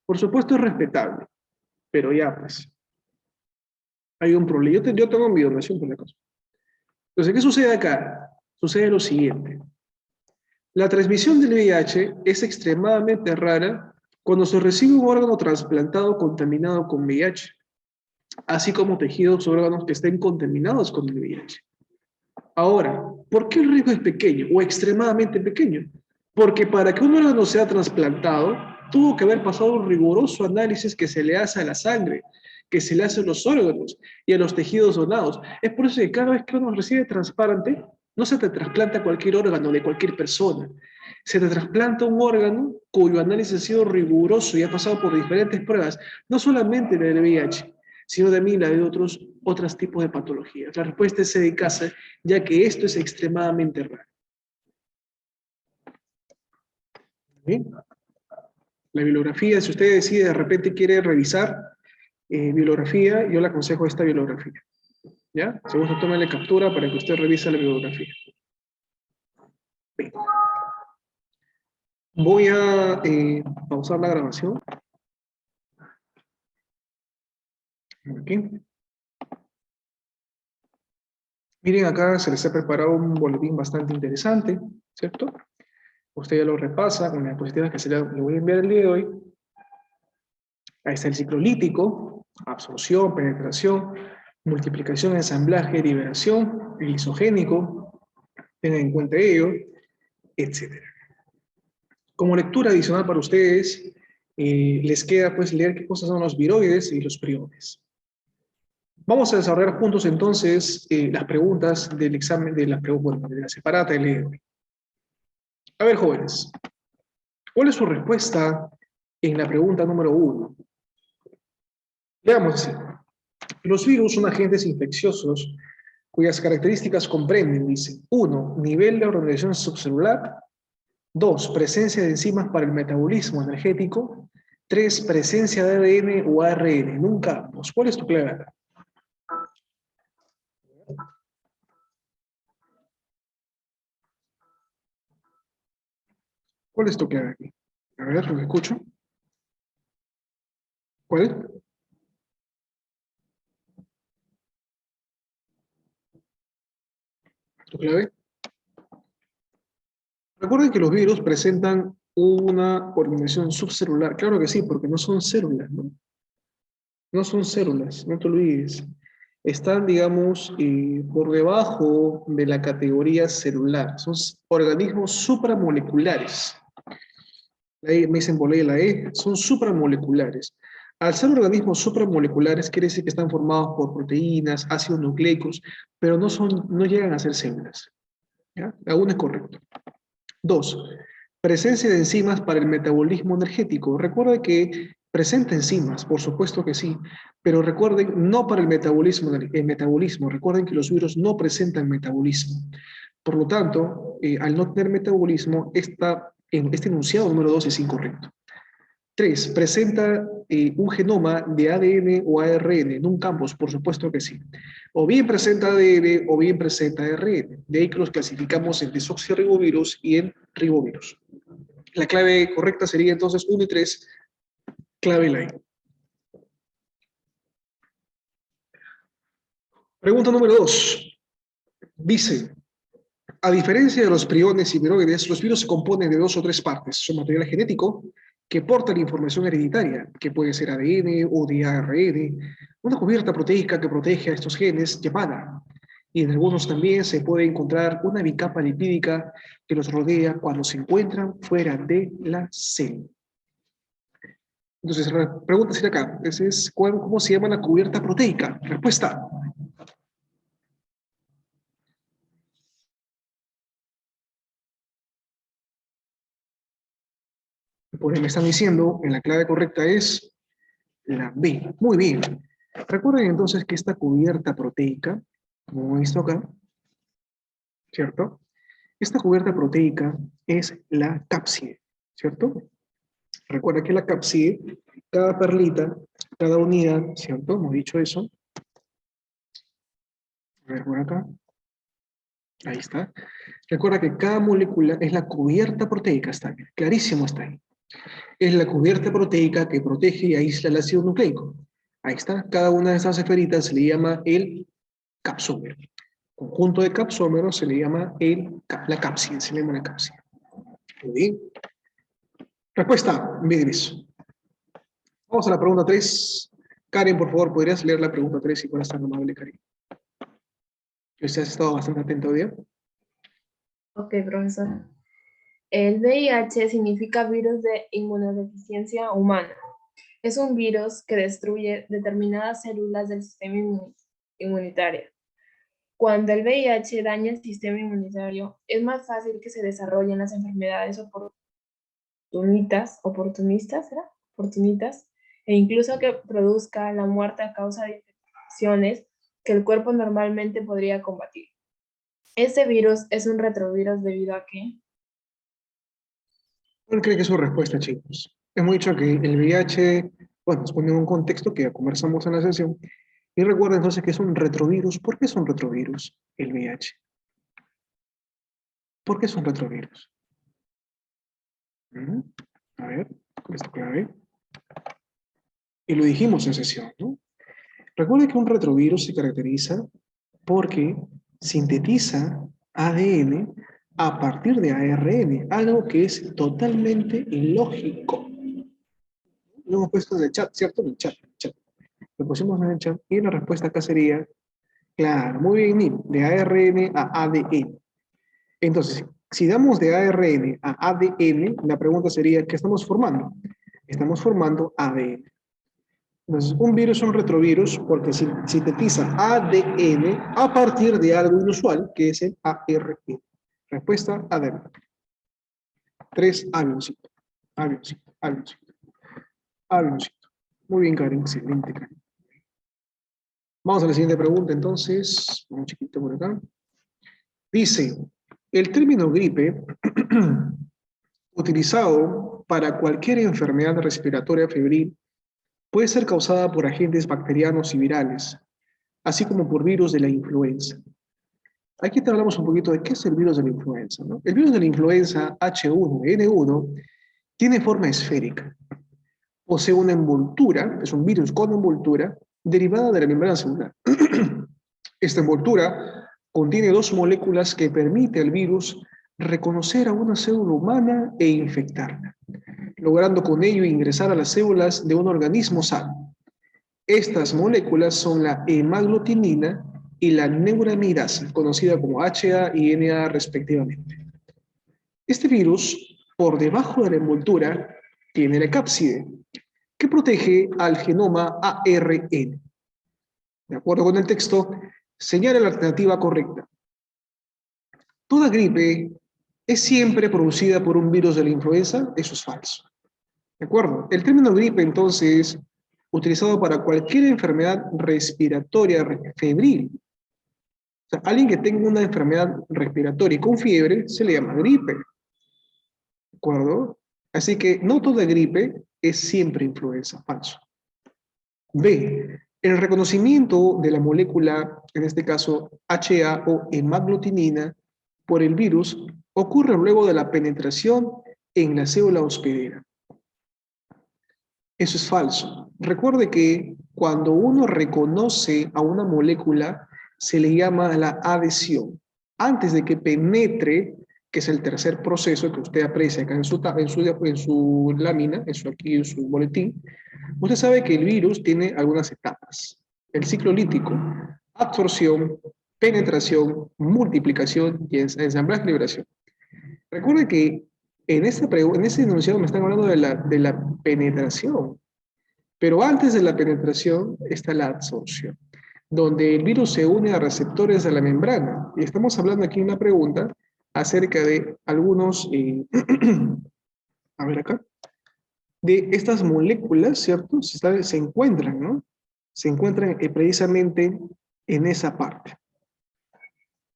Por supuesto es respetable, pero ya pues, hay un problema. Yo tengo mi donación por la cosa. Entonces, ¿qué sucede acá? Sucede lo siguiente. La transmisión del VIH es extremadamente rara cuando se recibe un órgano trasplantado contaminado con VIH, así como tejidos o órganos que estén contaminados con el VIH. Ahora, ¿por qué el riesgo es pequeño o extremadamente pequeño? Porque para que un órgano sea trasplantado, tuvo que haber pasado un riguroso análisis que se le hace a la sangre, que se le hace a los órganos y a los tejidos donados. Es por eso que cada vez que uno recibe trasplante, no se te trasplanta cualquier órgano de cualquier persona. Se te trasplanta un órgano cuyo análisis ha sido riguroso y ha pasado por diferentes pruebas, no solamente la del VIH, sino también la de otros tipos de patologías. La respuesta es C de casa, ya que esto es extremadamente raro. ¿Bien? La bibliografía, si usted decide de repente quiere revisar bibliografía, yo le aconsejo esta bibliografía. ¿Ya? Si gusta, tómale captura para que usted revise la bibliografía. Bien. Voy a pausar la grabación. Aquí. Miren, acá se les ha preparado un boletín bastante interesante, ¿cierto? Usted ya lo repasa con las diapositivas que le voy a enviar el día de hoy. Ahí está el ciclo lítico, absorción, penetración, multiplicación, ensamblaje, liberación, el lisogénico, tengan en cuenta ello, etc. Como lectura adicional para ustedes, les queda pues leer qué cosas son los viroides y los priones. Vamos a desarrollar juntos entonces las preguntas del examen de la separata del día de hoy. A ver, jóvenes, ¿cuál es su respuesta en la pregunta número 1? Veamos así. Los virus son agentes infecciosos cuyas características comprenden, dice, 1, nivel de organización subcelular, 2, presencia de enzimas para el metabolismo energético, 3, presencia de ADN o ARN, nunca ambos. ¿Cuál es tu clave acá? ¿Cuál es tu clave aquí? A ver, lo escucho. ¿Cuál? ¿Tu clave? Recuerden que los virus presentan una organización subcelular. Claro que sí, porque no son células, ¿no? No son células, no te olvides. Están, digamos, por debajo de la categoría celular. Son organismos supramoleculares. Ahí me dicen por ahí la E, son supramoleculares. Al ser organismos supramoleculares, quiere decir que están formados por proteínas, ácidos nucleicos, pero no llegan a ser células. ¿Ya? Aún es correcto. 2, presencia de enzimas para el metabolismo energético. Recuerda que presenta enzimas, por supuesto que sí, pero recuerden, no para el metabolismo. Recuerden que los virus no presentan metabolismo. Por lo tanto, al no tener metabolismo, este enunciado número 2 es incorrecto. 3, presenta un genoma de ADN o ARN, nunca ambos, por supuesto que sí. O bien presenta ADN o bien presenta ARN. De ahí que los clasificamos en desoxirribovirus y en ribovirus. La clave correcta sería entonces 1 y 3, clave line. Pregunta número 2. Dice, a diferencia de los priones y viroides, los virus se componen de 2 o 3 partes. Son material genético que porta la información hereditaria, que puede ser ADN o de ARN, una cubierta proteica que protege a estos genes llamada. Y en algunos también se puede encontrar una bicapa lipídica que los rodea cuando se encuentran fuera de la célula. Entonces, la pregunta sería acá, ¿cómo se llama la cubierta proteica? Respuesta. Pues me están diciendo, en la clave correcta es la B. Muy bien. Recuerden entonces que esta cubierta proteica, como hemos visto acá, ¿cierto? Esta cubierta proteica es la cápside, ¿cierto? Recuerda que la cápside, cada perlita, cada unidad, ¿cierto? Hemos dicho eso. A ver, por acá. Ahí está. Recuerda que cada molécula es la cubierta proteica, está bien, clarísimo está ahí. Es la cubierta proteica que protege y aísla el ácido nucleico. Ahí está. Cada una de esas esferitas se le llama el capsómero. Conjunto de capsómeros se le llama la cápside, se le llama la cápside. Muy bien. Respuesta, Midris. Vamos a la pregunta 3. Karen, por favor, ¿podrías leer la pregunta 3 si fueras tan amable, Karen? Que usted ha estado bastante atento hoy día. Ok, profesor. El VIH significa virus de inmunodeficiencia humana. Es un virus que destruye determinadas células del sistema inmunitario. Cuando el VIH daña el sistema inmunitario, es más fácil que se desarrollen las enfermedades oportunistas, ¿será? Oportunitas, e incluso que produzca la muerte a causa de infecciones que el cuerpo normalmente podría combatir. Este virus es un retrovirus debido a que ¿Cuál cree que es su respuesta, chicos? Hemos dicho que el VIH, bueno, nos pone en un contexto que ya conversamos en la sesión, y recuerda entonces que es un retrovirus. ¿Por qué es un retrovirus el VIH? ¿Por qué es un retrovirus? A ver, esto clave. Y lo dijimos en sesión, ¿no? Recuerde que un retrovirus se caracteriza porque sintetiza ADN a partir de ARN, algo que es totalmente ilógico. Lo hemos puesto en el chat, ¿cierto? En el chat. Lo pusimos en el chat y la respuesta acá sería, claro, muy bien, Neil, de ARN a ADN. Entonces, si damos de ARN a ADN, la pregunta sería, ¿qué estamos formando? Estamos formando ADN. Entonces, un virus es un retrovirus porque sintetiza ADN a partir de algo inusual, que es el ARN. Respuesta, ADN. 3, avioncito. Avioncito, avioncito. Avioncito. Muy bien, Karen, excelente, Karen. Vamos a la siguiente pregunta, entonces. Un chiquito por acá. Dice, el término gripe, utilizado para cualquier enfermedad respiratoria febril, puede ser causada por agentes bacterianos y virales, así como por virus de la influenza. Aquí te hablamos un poquito de qué es el virus de la influenza, ¿no? El virus de la influenza H1N1 tiene forma esférica. Posee una envoltura, es un virus con envoltura, derivada de la membrana celular. Esta envoltura contiene dos moléculas que permite al virus reconocer a una célula humana e infectarla, logrando con ello ingresar a las células de un organismo sano. Estas moléculas son la hemaglutinina y la neuraminidasa, conocida como HA y NA respectivamente. Este virus, por debajo de la envoltura, tiene la cápside, que protege al genoma ARN. De acuerdo con el texto, señala la alternativa correcta. Toda gripe es siempre producida por un virus de la influenza, eso es falso. ¿De acuerdo? El término gripe, entonces, utilizado para cualquier enfermedad respiratoria febril. O sea, alguien que tenga una enfermedad respiratoria y con fiebre se le llama gripe. ¿De acuerdo? Así que no toda gripe es siempre influenza, falso. B. El reconocimiento de la molécula, en este caso HA o hemaglutinina, por el virus ocurre luego de la penetración en la célula hospedera. Eso es falso. Recuerde que cuando uno reconoce a una molécula, se le llama la adhesión. Antes de que penetre, que es el tercer proceso que usted aprecia acá en su lámina, aquí en su boletín, usted sabe que el virus tiene algunas etapas. El ciclo lítico, absorción, penetración, multiplicación y ensamblaje y liberación. Recuerde que en ese enunciado me están hablando de la penetración, pero antes de la penetración está la absorción, donde el virus se une a receptores de la membrana. Y estamos hablando aquí de una pregunta acerca de algunos, a ver acá, de estas moléculas, ¿cierto? Se encuentran, ¿no? Se encuentran precisamente en esa parte.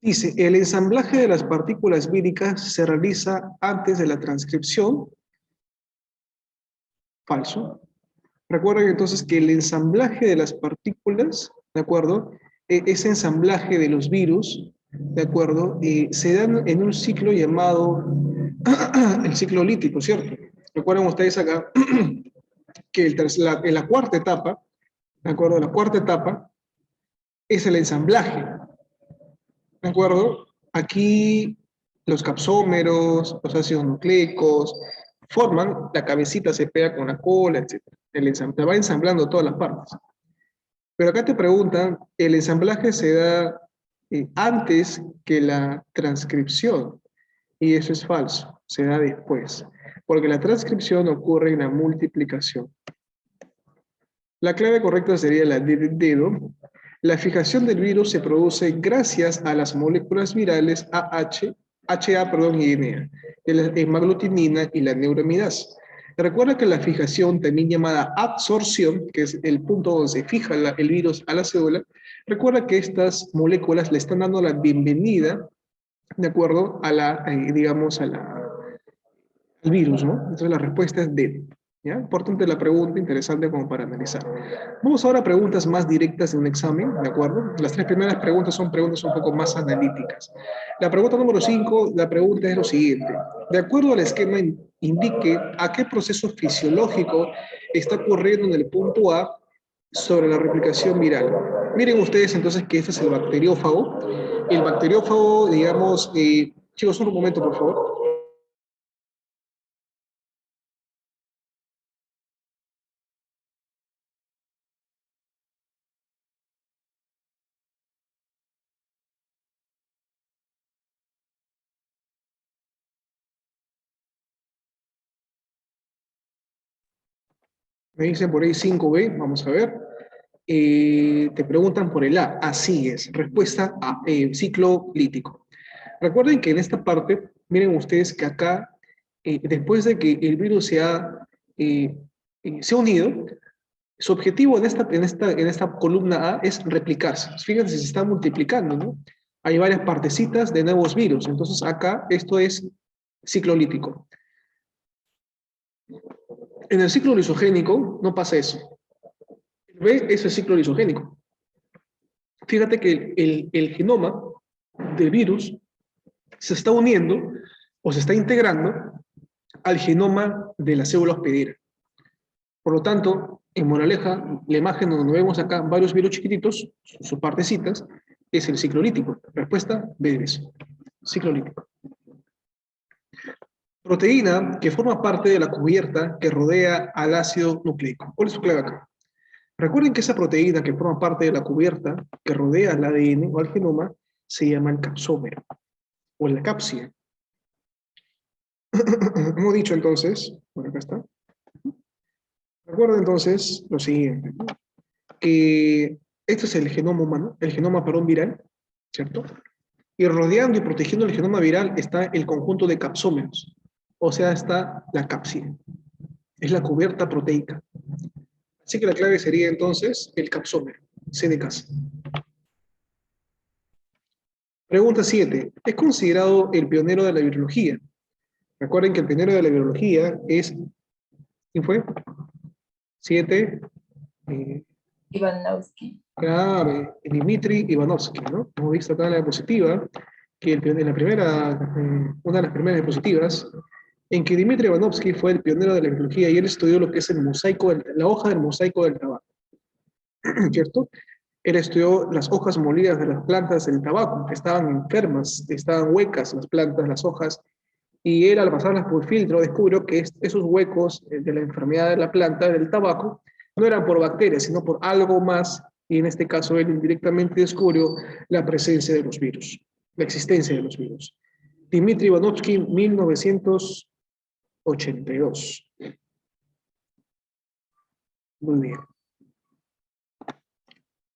Dice, el ensamblaje de las partículas víricas se realiza antes de la transcripción. Falso. Recuerden entonces que el ensamblaje de las partículas, ¿de acuerdo? Ese ensamblaje de los virus ¿de acuerdo? Se dan en un ciclo llamado el ciclo lítico, ¿cierto? Recuerden ustedes acá que en la cuarta etapa, ¿de acuerdo? La cuarta etapa es el ensamblaje, ¿de acuerdo? Aquí los capsómeros, los ácidos nucleicos, forman, la cabecita se pega con la cola, etc. Va ensamblando todas las partes. Pero acá te preguntan, el ensamblaje se da antes que la transcripción, y eso es falso, se da después, porque la transcripción ocurre en la multiplicación. La clave correcta sería la D de dedo. La fijación del virus se produce gracias a las moléculas virales HA, y DNA, la hemaglutinina y la neuroamidasa. Recuerda que la fijación, también llamada absorción, que es el punto donde se fija el virus a la célula, recuerda que estas moléculas le están dando la bienvenida, de acuerdo a digamos, al virus, ¿no? Entonces la respuesta es D. ¿Ya? Importante la pregunta, interesante como para analizar. Vamos ahora a preguntas más directas de un examen, ¿de acuerdo? Las tres primeras preguntas son preguntas un poco más analíticas. La pregunta número 5, la pregunta es lo siguiente. De acuerdo al esquema, indique a qué proceso fisiológico está ocurriendo en el punto A sobre la replicación viral. Miren ustedes entonces que este es el bacteriófago. El bacteriófago, digamos, chicos, un momento, por favor. Me dicen por ahí 5B, vamos a ver. Te preguntan por el A, así es. Respuesta A, ciclo lítico. Recuerden que en esta parte, miren ustedes que acá, después de que el virus se ha unido, su objetivo en esta columna A es replicarse. Fíjense, se está multiplicando, ¿no? Hay varias partecitas de nuevos virus. Entonces acá esto es ciclo lítico. En el ciclo lisogénico no pasa eso. ¿Ve? Eso es ciclo lisogénico. Fíjate que el genoma del virus se está uniendo o se está integrando al genoma de la célula hospedera. Por lo tanto, en moraleja, la imagen donde vemos acá varios virus chiquititos, sus partecitas, es el ciclo lítico. Respuesta B de eso. Ciclo lítico. Proteína que forma parte de la cubierta que rodea al ácido nucleico. ¿Cuál es su clave acá? Recuerden que esa proteína que forma parte de la cubierta que rodea al ADN o al genoma se llama el capsómero o la cápside. Hemos dicho entonces, bueno, acá está. Recuerden entonces lo siguiente, que este es el genoma humano, el genoma, perdón, viral, ¿cierto? Y rodeando y protegiendo el genoma viral está el conjunto de capsómeros, o sea, está la cápside, es la cubierta proteica. Así que la clave sería entonces el capsómero, C de casa. Pregunta 7. Es considerado el pionero de la virología. Recuerden que el pionero de la virología es, ¿quién fue? 7. Ivanovsky. Claro, Dmitry Ivanovsky, ¿no? Hemos visto acá en la diapositiva que en la primera, una de las primeras diapositivas, en que Dmitry Ivanovsky fue el pionero de la virología y él estudió lo que es el mosaico, la hoja del mosaico del tabaco, ¿cierto? Él estudió las hojas molidas de las plantas del tabaco, que estaban enfermas, estaban huecas las plantas, las hojas, y él al pasarlas por filtro descubrió que esos huecos de la enfermedad de la planta, del tabaco, no eran por bacterias, sino por algo más, y en este caso él indirectamente descubrió la presencia de los virus, la existencia de los virus. Dmitry Ivanovsky, 1982. Muy bien.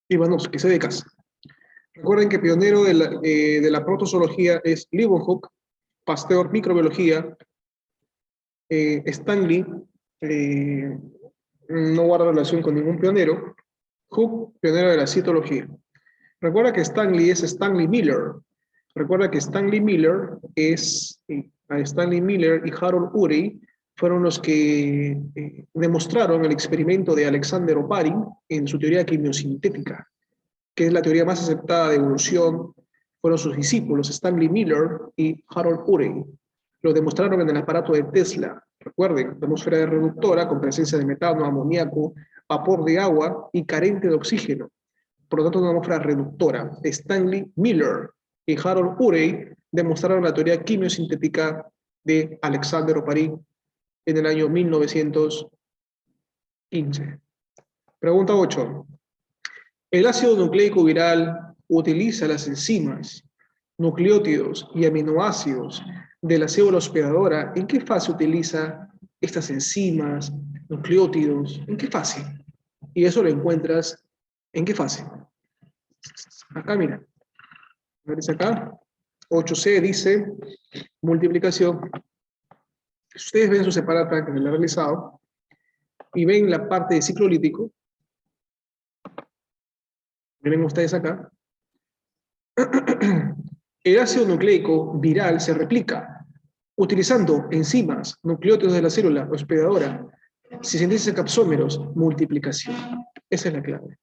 Ivanovsky, se de casa. Recuerden que pionero de la protozoología es Leeuwenhoek, Pasteur, microbiología, Stanley, no guarda relación con ningún pionero, Hooke, pionero de la citología. Recuerda que Stanley es Stanley Miller. Recuerda que Stanley Miller Stanley Miller y Harold Urey fueron los que demostraron el experimento de Alexander Oparin en su teoría quimiosintética, que es la teoría más aceptada de evolución fueron sus discípulos Stanley Miller y Harold Urey. Lo demostraron en el aparato de Tesla. Recuerden, atmósfera reductora con presencia de metano, amoníaco, vapor de agua y carente de oxígeno. Por lo tanto, una atmósfera reductora. Stanley Miller y Harold Urey demostraron la teoría quimiosintética de Alexander Oparin en el año 1915. Pregunta 8. El ácido nucleico viral utiliza las enzimas, nucleótidos y aminoácidos de la célula hospedadora. ¿En qué fase utiliza estas enzimas, nucleótidos? ¿En qué fase? Y eso lo encuentras, ¿en qué fase? Acá, mira. ¿Ves acá? 8C dice multiplicación. Ustedes ven su separata que se la ha realizado y ven la parte de ciclo lítico. Ven ustedes acá. El ácido nucleico viral se replica utilizando enzimas, nucleótidos de la célula hospedadora, si sintetiza capsómeros, multiplicación. Esa es la clave.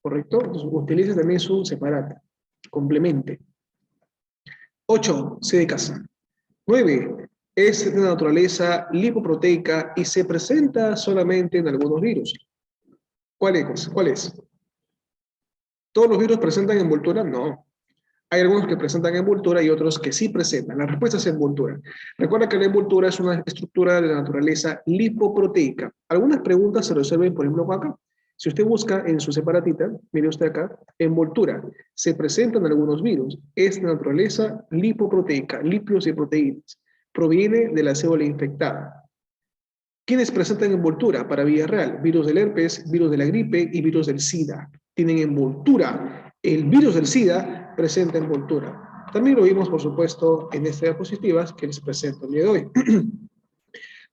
¿Correcto? Entonces, utiliza también su separata. Complemente. 8. C de casa. 9. Es de naturaleza lipoproteica y se presenta solamente en algunos virus. ¿Cuál es? ¿Cuál es? ¿Todos los virus presentan envoltura? No. Hay algunos que presentan envoltura y otros que sí presentan. La respuesta es envoltura. Recuerda que la envoltura es una estructura de la naturaleza lipoproteica. Algunas preguntas se resuelven, por ejemplo, acá. Si usted busca en su separatita, mire usted acá, envoltura. Se presentan algunos virus. Es de naturaleza lipoproteica, lípidos y proteínas. Proviene de la célula infectada. ¿Quiénes presentan envoltura para vía real? Virus del herpes, virus de la gripe y virus del SIDA. Tienen envoltura. El virus del SIDA presenta envoltura. También lo vimos, por supuesto, en estas diapositivas que les presento el día de hoy.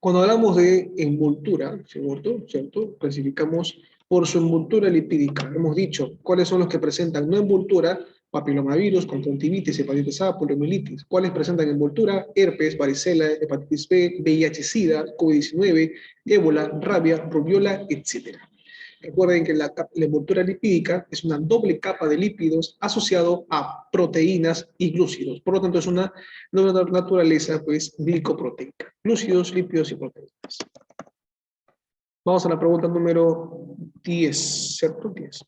Cuando hablamos de envoltura, ¿cierto? Clasificamos por su envoltura lipídica. Hemos dicho cuáles son los que presentan no envoltura: papilomavirus, conjuntivitis, hepatitis A, poliomielitis. ¿Cuáles presentan envoltura? Herpes, varicela, hepatitis B, VIH-Sida, COVID-19, ébola, rabia, rubiola, etc. Recuerden que la envoltura lipídica es una doble capa de lípidos asociado a proteínas y glúcidos. Por lo tanto, es una naturaleza pues, glicoproteica. Glúcidos, lípidos y proteínas. Vamos a la pregunta número 10, ¿cierto? 10.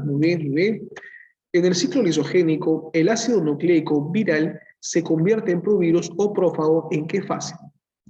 Muy bien, muy bien. En el ciclo lisogénico, el ácido nucleico viral se convierte en provirus o prófago. ¿En qué fase?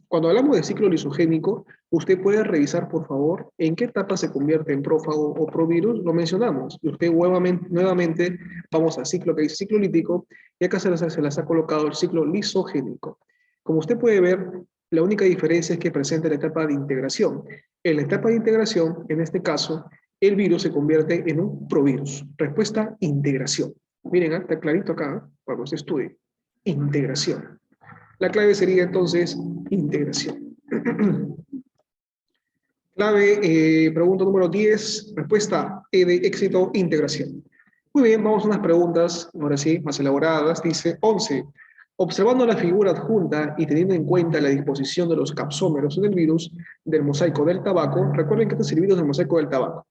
Cuando hablamos de ciclo lisogénico, usted puede revisar, por favor, en qué etapa se convierte en prófago o provirus. Lo mencionamos. Y usted nuevamente vamos al ciclo que dice ciclo lítico, y acá se les ha colocado el ciclo lisogénico. Como usted puede ver, la única diferencia es que presenta la etapa de integración. En la etapa de integración, en este caso, el virus se convierte en un provirus. Respuesta: integración. Miren, está clarito acá, para que se estudie. Integración. La clave sería entonces integración. Clave, pregunta número 10, respuesta E de éxito, integración. Muy bien, vamos a unas preguntas, ahora sí, más elaboradas. Dice 11. Observando la figura adjunta y teniendo en cuenta la disposición de los capsómeros en el virus del mosaico del tabaco, recuerden que este es el virus del mosaico del tabaco.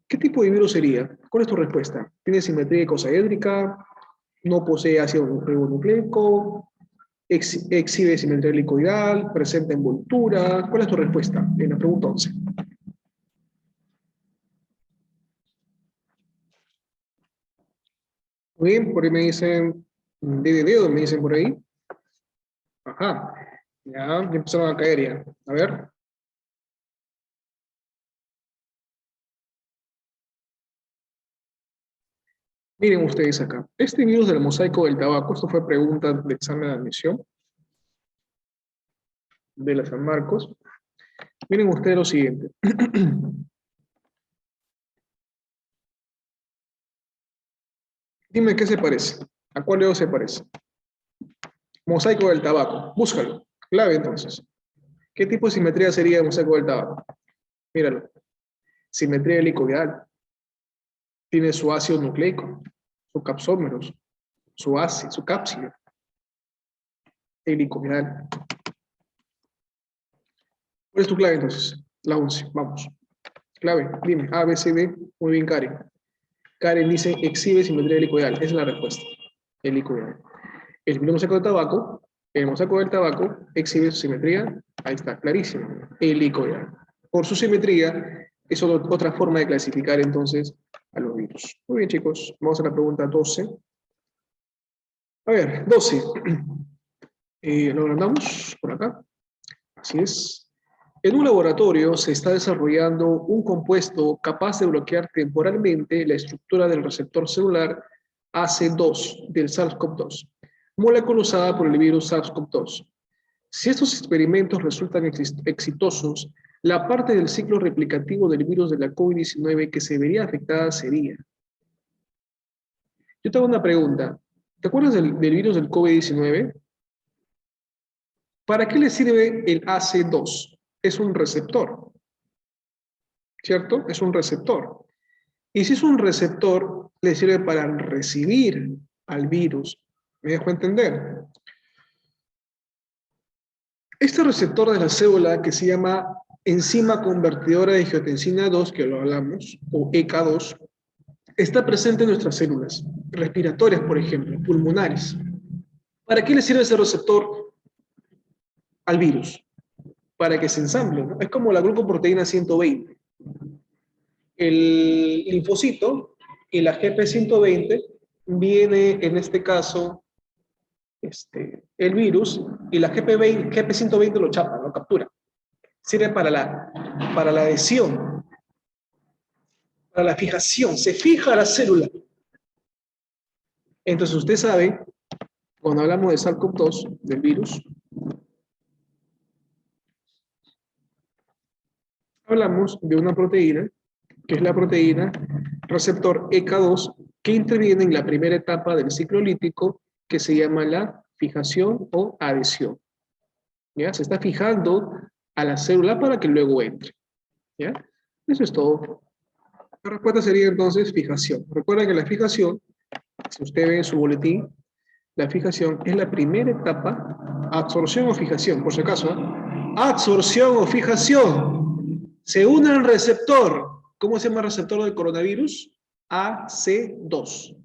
¿Qué tipo de virus sería? ¿Cuál es tu respuesta? ¿Tiene simetría icosaédrica? ¿No posee ácido ribonucleico? ¿Exhibe simetría helicoidal? ¿Presenta envoltura? ¿Cuál es tu respuesta en la pregunta 11? Muy bien, por ahí me dicen D de dedo, me dicen por ahí. Ajá, ya empezaron a caer ya. A ver. Miren ustedes acá. Este virus del mosaico del tabaco, esto fue pregunta de examen de admisión de la San Marcos. Miren ustedes lo siguiente. Dime qué se parece. ¿A cuál dedo se parece? Mosaico del tabaco. Búscalo. Clave entonces. ¿Qué tipo de simetría sería el mosaico del tabaco? Míralo. Simetría helicoidal. Tiene su ácido nucleico, sus capsómeros, su ácido, su cápside helicoidal. ¿Cuál es tu clave entonces? La 11. Vamos. Clave. Dime. A, B, C, D. Muy bien, Karen. Karen dice, exhibe simetría helicoidal. Esa es la respuesta. Helicoidal. El mismo saco de tabaco, el mosaico del tabaco exhibe su simetría, ahí está, clarísimo, helicoidal. Por su simetría, es otra forma de clasificar entonces a los virus. Muy bien, chicos, vamos a la pregunta 12. A ver, 12. Lo agrandamos por acá. Así es. En un laboratorio se está desarrollando un compuesto capaz de bloquear temporalmente la estructura del receptor celular AC2 del SARS-CoV-2, molécula usada por el virus SARS-CoV-2. Si estos experimentos resultan exitosos, la parte del ciclo replicativo del virus de la COVID-19 que se vería afectada sería. Yo te hago una pregunta. ¿Te acuerdas del virus del COVID-19? ¿Para qué le sirve el AC2? Es un receptor, ¿cierto? Es un receptor. Y si es un receptor, le sirve para recibir al virus. ¿Me dejo entender? Este receptor de la célula que se llama enzima convertidora de angiotensina 2, que lo hablamos, o EK2, está presente en nuestras células respiratorias, por ejemplo, pulmonares. ¿Para qué le sirve ese receptor al virus? Para que se ensamble, ¿no? Es como la glucoproteína 120. El linfocito y la GP120 viene, en este caso, el virus, y la GP120 lo chapa, lo captura. Sirve para la adhesión, para la fijación, se fija la célula. Entonces usted sabe, cuando hablamos de SARS-CoV-2, del virus, hablamos de una proteína, que es la proteína receptor EK2, que interviene en la primera etapa del ciclo lítico, que se llama la fijación o adhesión. ¿Ya? Se está fijando a la célula para que luego entre. ¿Ya? Eso es todo. La respuesta sería entonces fijación. Recuerda que la fijación, si usted ve en su boletín, la fijación es la primera etapa, absorción o fijación, por si acaso, ¿eh? Absorción o fijación. Se une al receptor. ¿Cómo se llama el receptor del coronavirus? AC2.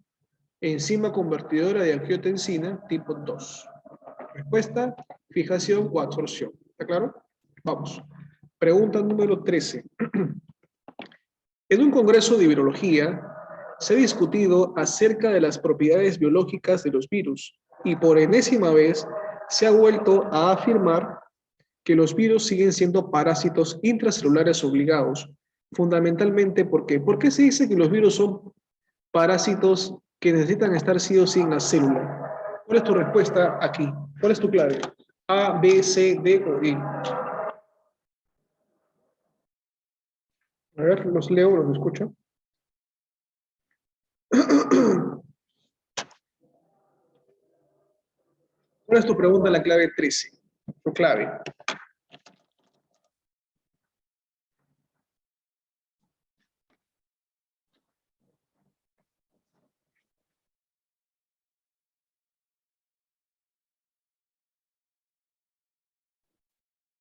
Enzima convertidora de angiotensina tipo 2. Respuesta, fijación o absorción. ¿Está claro? Vamos. Pregunta número 13. En un congreso de virología se ha discutido acerca de las propiedades biológicas de los virus y por enésima vez se ha vuelto a afirmar que los virus siguen siendo parásitos intracelulares obligados, fundamentalmente porque ¿por qué se dice que los virus son parásitos que necesitan estar sí o sí en la célula? ¿Cuál es tu respuesta aquí? ¿Cuál es tu clave? A, B, C, D o E. A ver, los leo, los escucho. ¿Cuál es tu pregunta en la clave 13? Tu clave.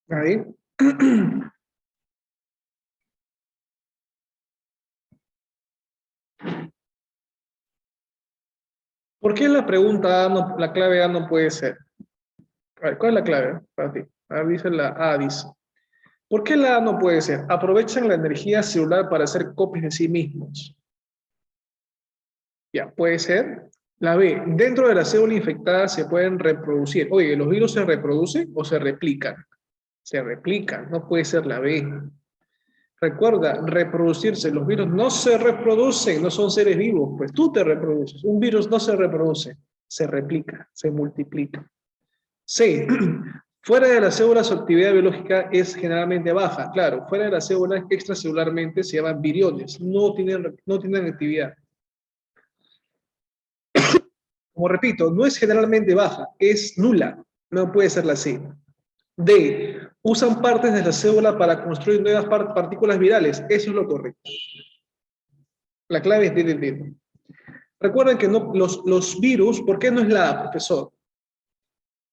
Ahí. ¿Por qué la pregunta A no, la clave A no puede ser? A ver, ¿cuál es la clave para ti? A ver, dice la A, dice. ¿Por qué la A no puede ser? Aprovechan la energía celular para hacer copias de sí mismos. Ya, puede ser. La B, dentro de la célula infectada se pueden reproducir. Oye, ¿los virus se reproducen o se replican? Se replican, no puede ser la B. Recuerda, reproducirse. Los virus no se reproducen, no son seres vivos, pues tú te reproduces. Un virus no se reproduce, se replica, se multiplica. C. Fuera de las células su actividad biológica es generalmente baja. Claro, fuera de las células extracelularmente se llaman viriones, no tienen actividad. Como repito, no es generalmente baja, es nula. No puede ser la C. D. Usan partes de la célula para construir nuevas partículas virales. Eso es lo correcto. La clave es D. Recuerden que no, los virus, ¿por qué no es la A, profesor?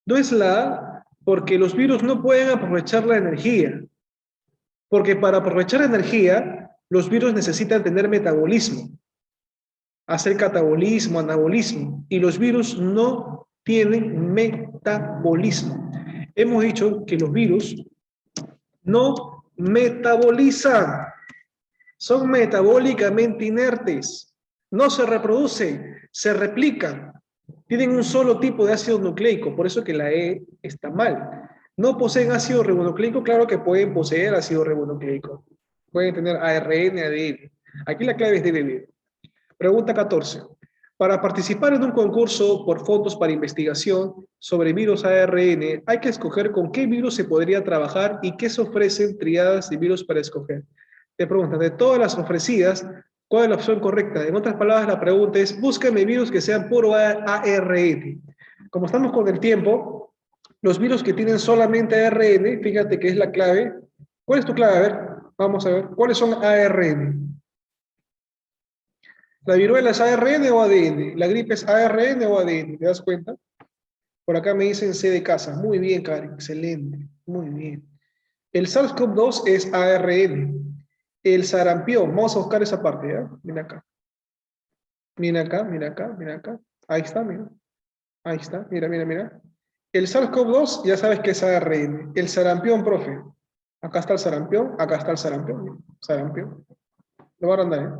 No es la A porque los virus no pueden aprovechar la energía. Porque para aprovechar energía, los virus necesitan tener metabolismo. hacer catabolismo, anabolismo, y los virus no tienen metabolismo. Hemos dicho que los virus no metabolizan, son metabólicamente inertes, no se reproducen, se replican, tienen un solo tipo de ácido nucleico, por eso que la E está mal. No poseen ácido ribonucleico, claro que pueden poseer ácido ribonucleico, pueden tener ARN, ADN. Aquí la clave es DDD. Pregunta 14. Para participar en un concurso por fondos para investigación sobre virus ARN, hay que escoger con qué virus se podría trabajar y qué se ofrecen triadas de virus para escoger. Te preguntan, de todas las ofrecidas, ¿cuál es la opción correcta? En otras palabras, la pregunta es, búscame virus que sean puro ARN. Como estamos con el tiempo, los virus que tienen solamente ARN, fíjate que es la clave. ¿Cuál es tu clave? A ver, vamos a ver. ¿Cuáles son ARN? ¿La viruela es ARN o ADN? ¿La gripe es ARN o ADN? ¿Te das cuenta? Por acá me dicen C de casa. Muy bien, Karen. Excelente. Muy bien. El SARS-CoV-2 es ARN. El sarampión. Vamos a buscar esa parte, ¿ya? Mira acá. Mira acá, mira acá, mira acá. Ahí está, mira. Ahí está. Mira, mira, mira. El SARS-CoV-2 ya sabes que es ARN. El sarampión, profe. Acá está el sarampión. Acá está el sarampión. Sarampión. Lo voy a agrandar, ¿eh?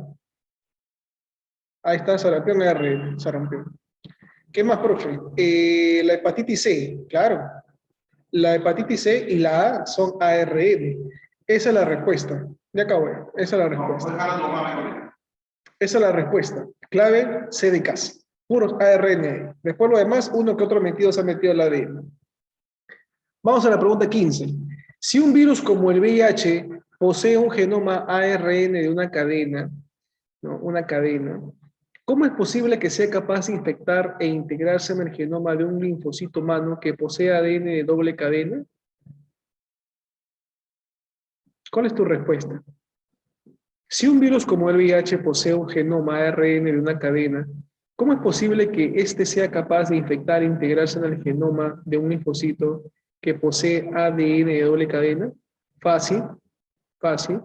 Ahí está sarampión ARN, sarampión. ¿Qué más, profe? La hepatitis C, claro. La hepatitis C y la A son ARN. Esa es la respuesta. Ya acabo. Esa es la respuesta. Esa es la respuesta. Clave C de casa. Puros ARN. Después lo demás, uno que otro metido se ha metido al ADN. Vamos a la pregunta 15. Si un virus como el VIH posee un genoma ARN de una cadena, ¿no? Una cadena, ¿cómo es posible que sea capaz de infectar e integrarse en el genoma de un linfocito humano que posee ADN de doble cadena? ¿Cuál es tu respuesta? Si un virus como el VIH posee un genoma ARN de una cadena, ¿cómo es posible que éste sea capaz de infectar e integrarse en el genoma de un linfocito que posee ADN de doble cadena? Fácil, fácil.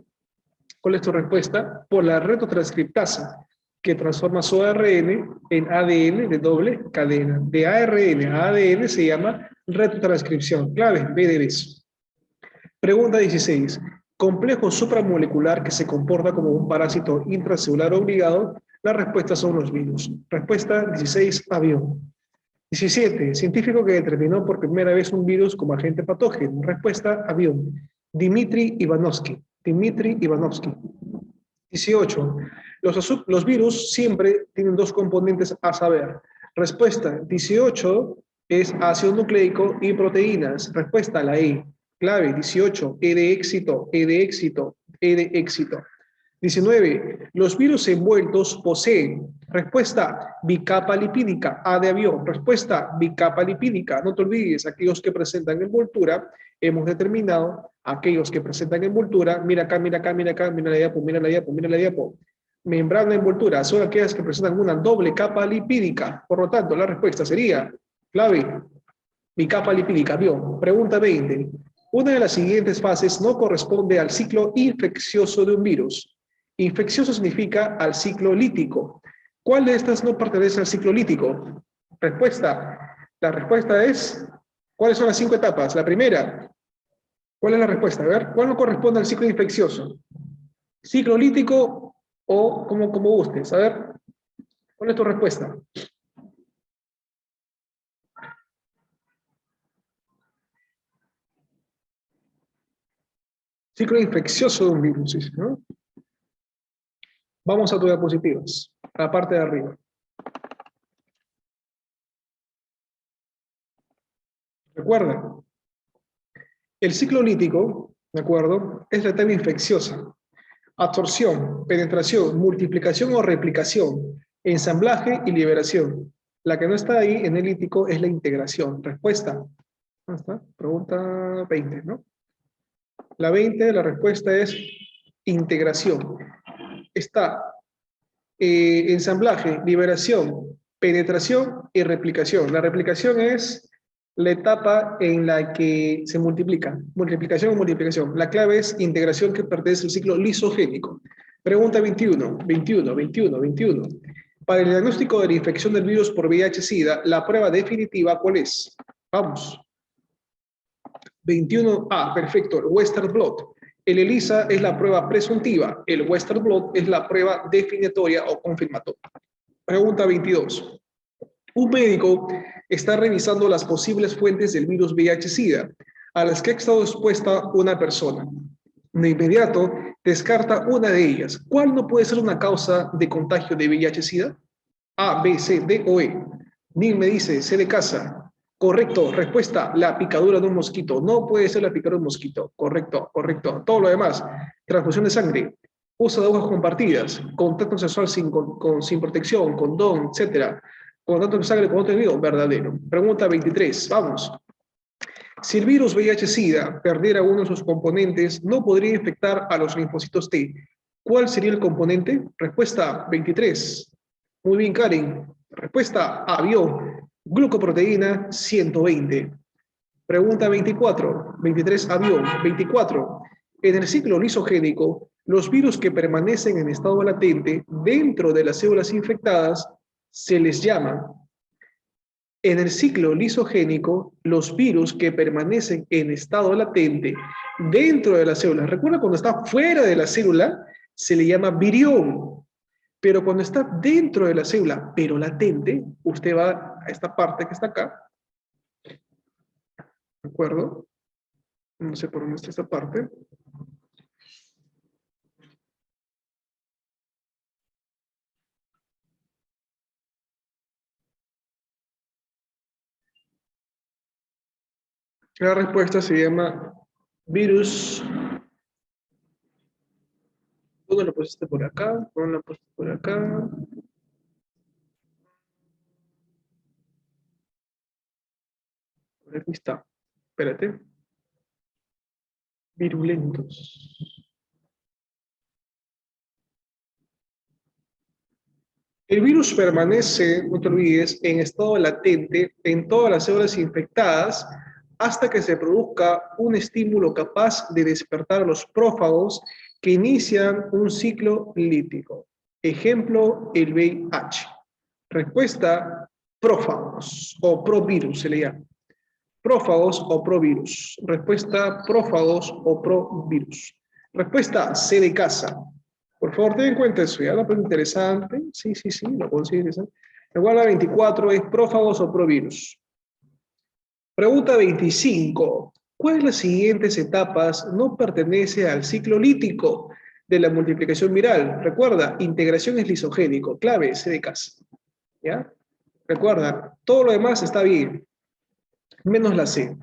¿Cuál es tu respuesta? Por la retrotranscriptasa, que transforma su ARN en ADN de doble cadena. De ARN a ADN se llama retrotranscripción. Clave, B de beso. Pregunta 16. Complejo supramolecular que se comporta como un parásito intracelular obligado. La respuesta son los virus. Respuesta 16, avión. 17. Científico que determinó por primera vez un virus como agente patógeno. Respuesta, avión. Dmitry Ivanovsky. Dmitry Ivanovsky. 18. Los virus siempre tienen dos componentes a saber. Respuesta 18 es ácido nucleico y proteínas. Respuesta la E. Clave 18. E de éxito, E de éxito, E de éxito. 19. Los virus envueltos poseen. Respuesta bicapa lipídica, A de avión. Respuesta bicapa lipídica. No te olvides, aquellos que presentan envoltura, hemos determinado aquellos que presentan envoltura. Mira acá, mira acá, mira acá, mira la diapo, mira la diapo, mira la diapo. Membrana envoltura son aquellas que presentan una doble capa lipídica. Por lo tanto, la respuesta sería clave bicapa lipídica, avión. Pregunta 20. Una de las siguientes fases no corresponde al ciclo infeccioso de un virus. Infeccioso significa al ciclo lítico. ¿Cuál de estas no pertenece al ciclo lítico? Respuesta. La respuesta es, ¿cuáles son las 5 etapas? La primera. ¿Cuál es la respuesta? A ver, ¿cuál no corresponde al ciclo infeccioso? ¿Ciclo lítico o como gustes? A ver, ¿cuál es tu respuesta? Ciclo infeccioso de un virus, ¿no? Vamos a tus diapositivas, a la parte de arriba. Recuerda, el ciclo lítico, ¿de acuerdo? Es la etapa infecciosa. Absorción, penetración, multiplicación o replicación, ensamblaje y liberación. La que no está ahí en el lítico es la integración. Respuesta. ¿Dónde está? Pregunta 20, ¿no? La 20, la respuesta es integración. Está ensamblaje, liberación, penetración y replicación. La replicación es la etapa en la que se multiplica. Multiplicación o multiplicación. La clave es integración, que pertenece al ciclo lisogénico. Pregunta 21. Para el diagnóstico de la infección del virus por VIH-Sida, la prueba definitiva, ¿cuál es? Vamos. 21A, perfecto, el Western blot. El ELISA es la prueba presuntiva, el Western blot es la prueba definitoria o confirmatoria. Pregunta 22. Un médico está revisando las posibles fuentes del virus VIH-Sida a las que ha estado expuesta una persona. De inmediato, descarta una de ellas. ¿Cuál no puede ser una causa de contagio de VIH-Sida? A, B, C, D o E. Neil me dice, C de casa. Correcto, respuesta, la picadura de un mosquito. No puede ser la picadura de un mosquito. Correcto, correcto. Todo lo demás, transfusión de sangre, uso de agujas compartidas, contacto sexual sin protección, condón, etc. Contacto de sangre con otro individuo, verdadero. Pregunta 23, vamos. Si el virus VIH-Sida perdiera uno de sus componentes, no podría infectar a los linfocitos T. ¿Cuál sería el componente? Respuesta 23. Muy bien, Karen. Respuesta A, vio. Glucoproteína 120. Pregunta 24. 23, avión. 24. En el ciclo lisogénico, los virus que permanecen en estado latente dentro de las células infectadas se les llama. En el ciclo lisogénico, los virus que permanecen en estado latente dentro de las células, recuerda cuando está fuera de la célula, se le llama virión. Pero cuando está dentro de la célula, pero latente, usted va a esta parte que está acá. ¿De acuerdo? No sé por dónde está esta parte. La respuesta se llama virus. ¿Dónde lo pusiste por acá? ¿Dónde lo pusiste por acá? Aquí está. Espérate. Virulentos. El virus permanece, no te olvides, en estado latente en todas las células infectadas hasta que se produzca un estímulo capaz de despertar a los prófagos que inician un ciclo lítico. Ejemplo, el VIH. Respuesta, prófagos o provirus se le llama. Prófagos o provirus. Respuesta, prófagos o provirus. Respuesta, C de casa. Por favor, ten en cuenta eso, ¿ya? Una pregunta interesante. Sí, lo consigo interesante. Igual la 24 es prófagos o provirus. Pregunta 25. ¿Cuál de las siguientes etapas no pertenece al ciclo lítico de la multiplicación viral? Recuerda, integración es lisogénico. Clave, C de casa. ¿Ya? Recuerda, todo lo demás está bien, menos la C.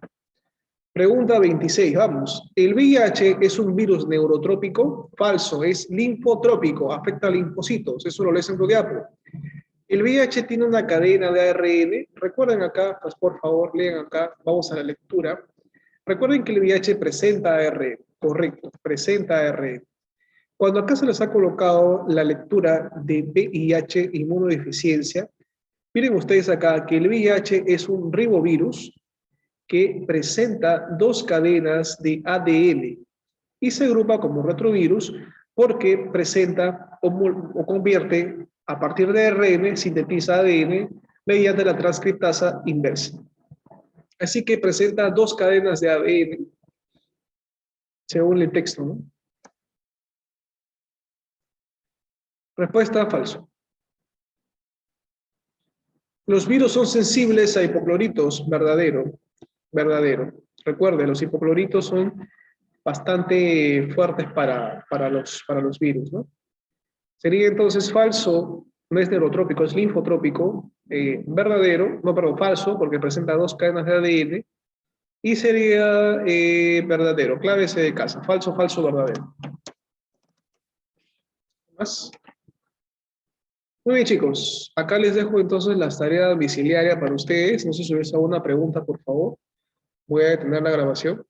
Pregunta 26, vamos. ¿El VIH es un virus neurotrópico? Falso, es linfotrópico, afecta a linfocitos, eso lo lees en tu diapo. El VIH tiene una cadena de ARN, recuerden acá, pues por favor, lean acá, vamos a la lectura. Recuerden que el VIH presenta ARN, correcto, presenta ARN. Cuando acá se les ha colocado la lectura de VIH inmunodeficiencia, miren ustedes acá que el VIH es un ribovirus, que presenta dos cadenas de ADN y se agrupa como retrovirus porque presenta o convierte a partir de ARN, sintetiza ADN mediante la transcriptasa inversa. Así que presenta dos cadenas de ADN según el texto, ¿no? Respuesta, falso. Los virus son sensibles a hipocloritos, verdadero. Verdadero. Recuerde, los hipocloritos son bastante fuertes para los virus, ¿no? Sería entonces falso, no es neurotrópico, es linfotrópico, verdadero, no, perdón, falso, porque presenta dos cadenas de ADN, y sería verdadero, clave C de casa, falso, falso, verdadero. ¿Más? Muy bien, chicos, acá les dejo entonces las tareas domiciliarias para ustedes, no sé si hubiese alguna pregunta, por favor. Voy a detener la grabación.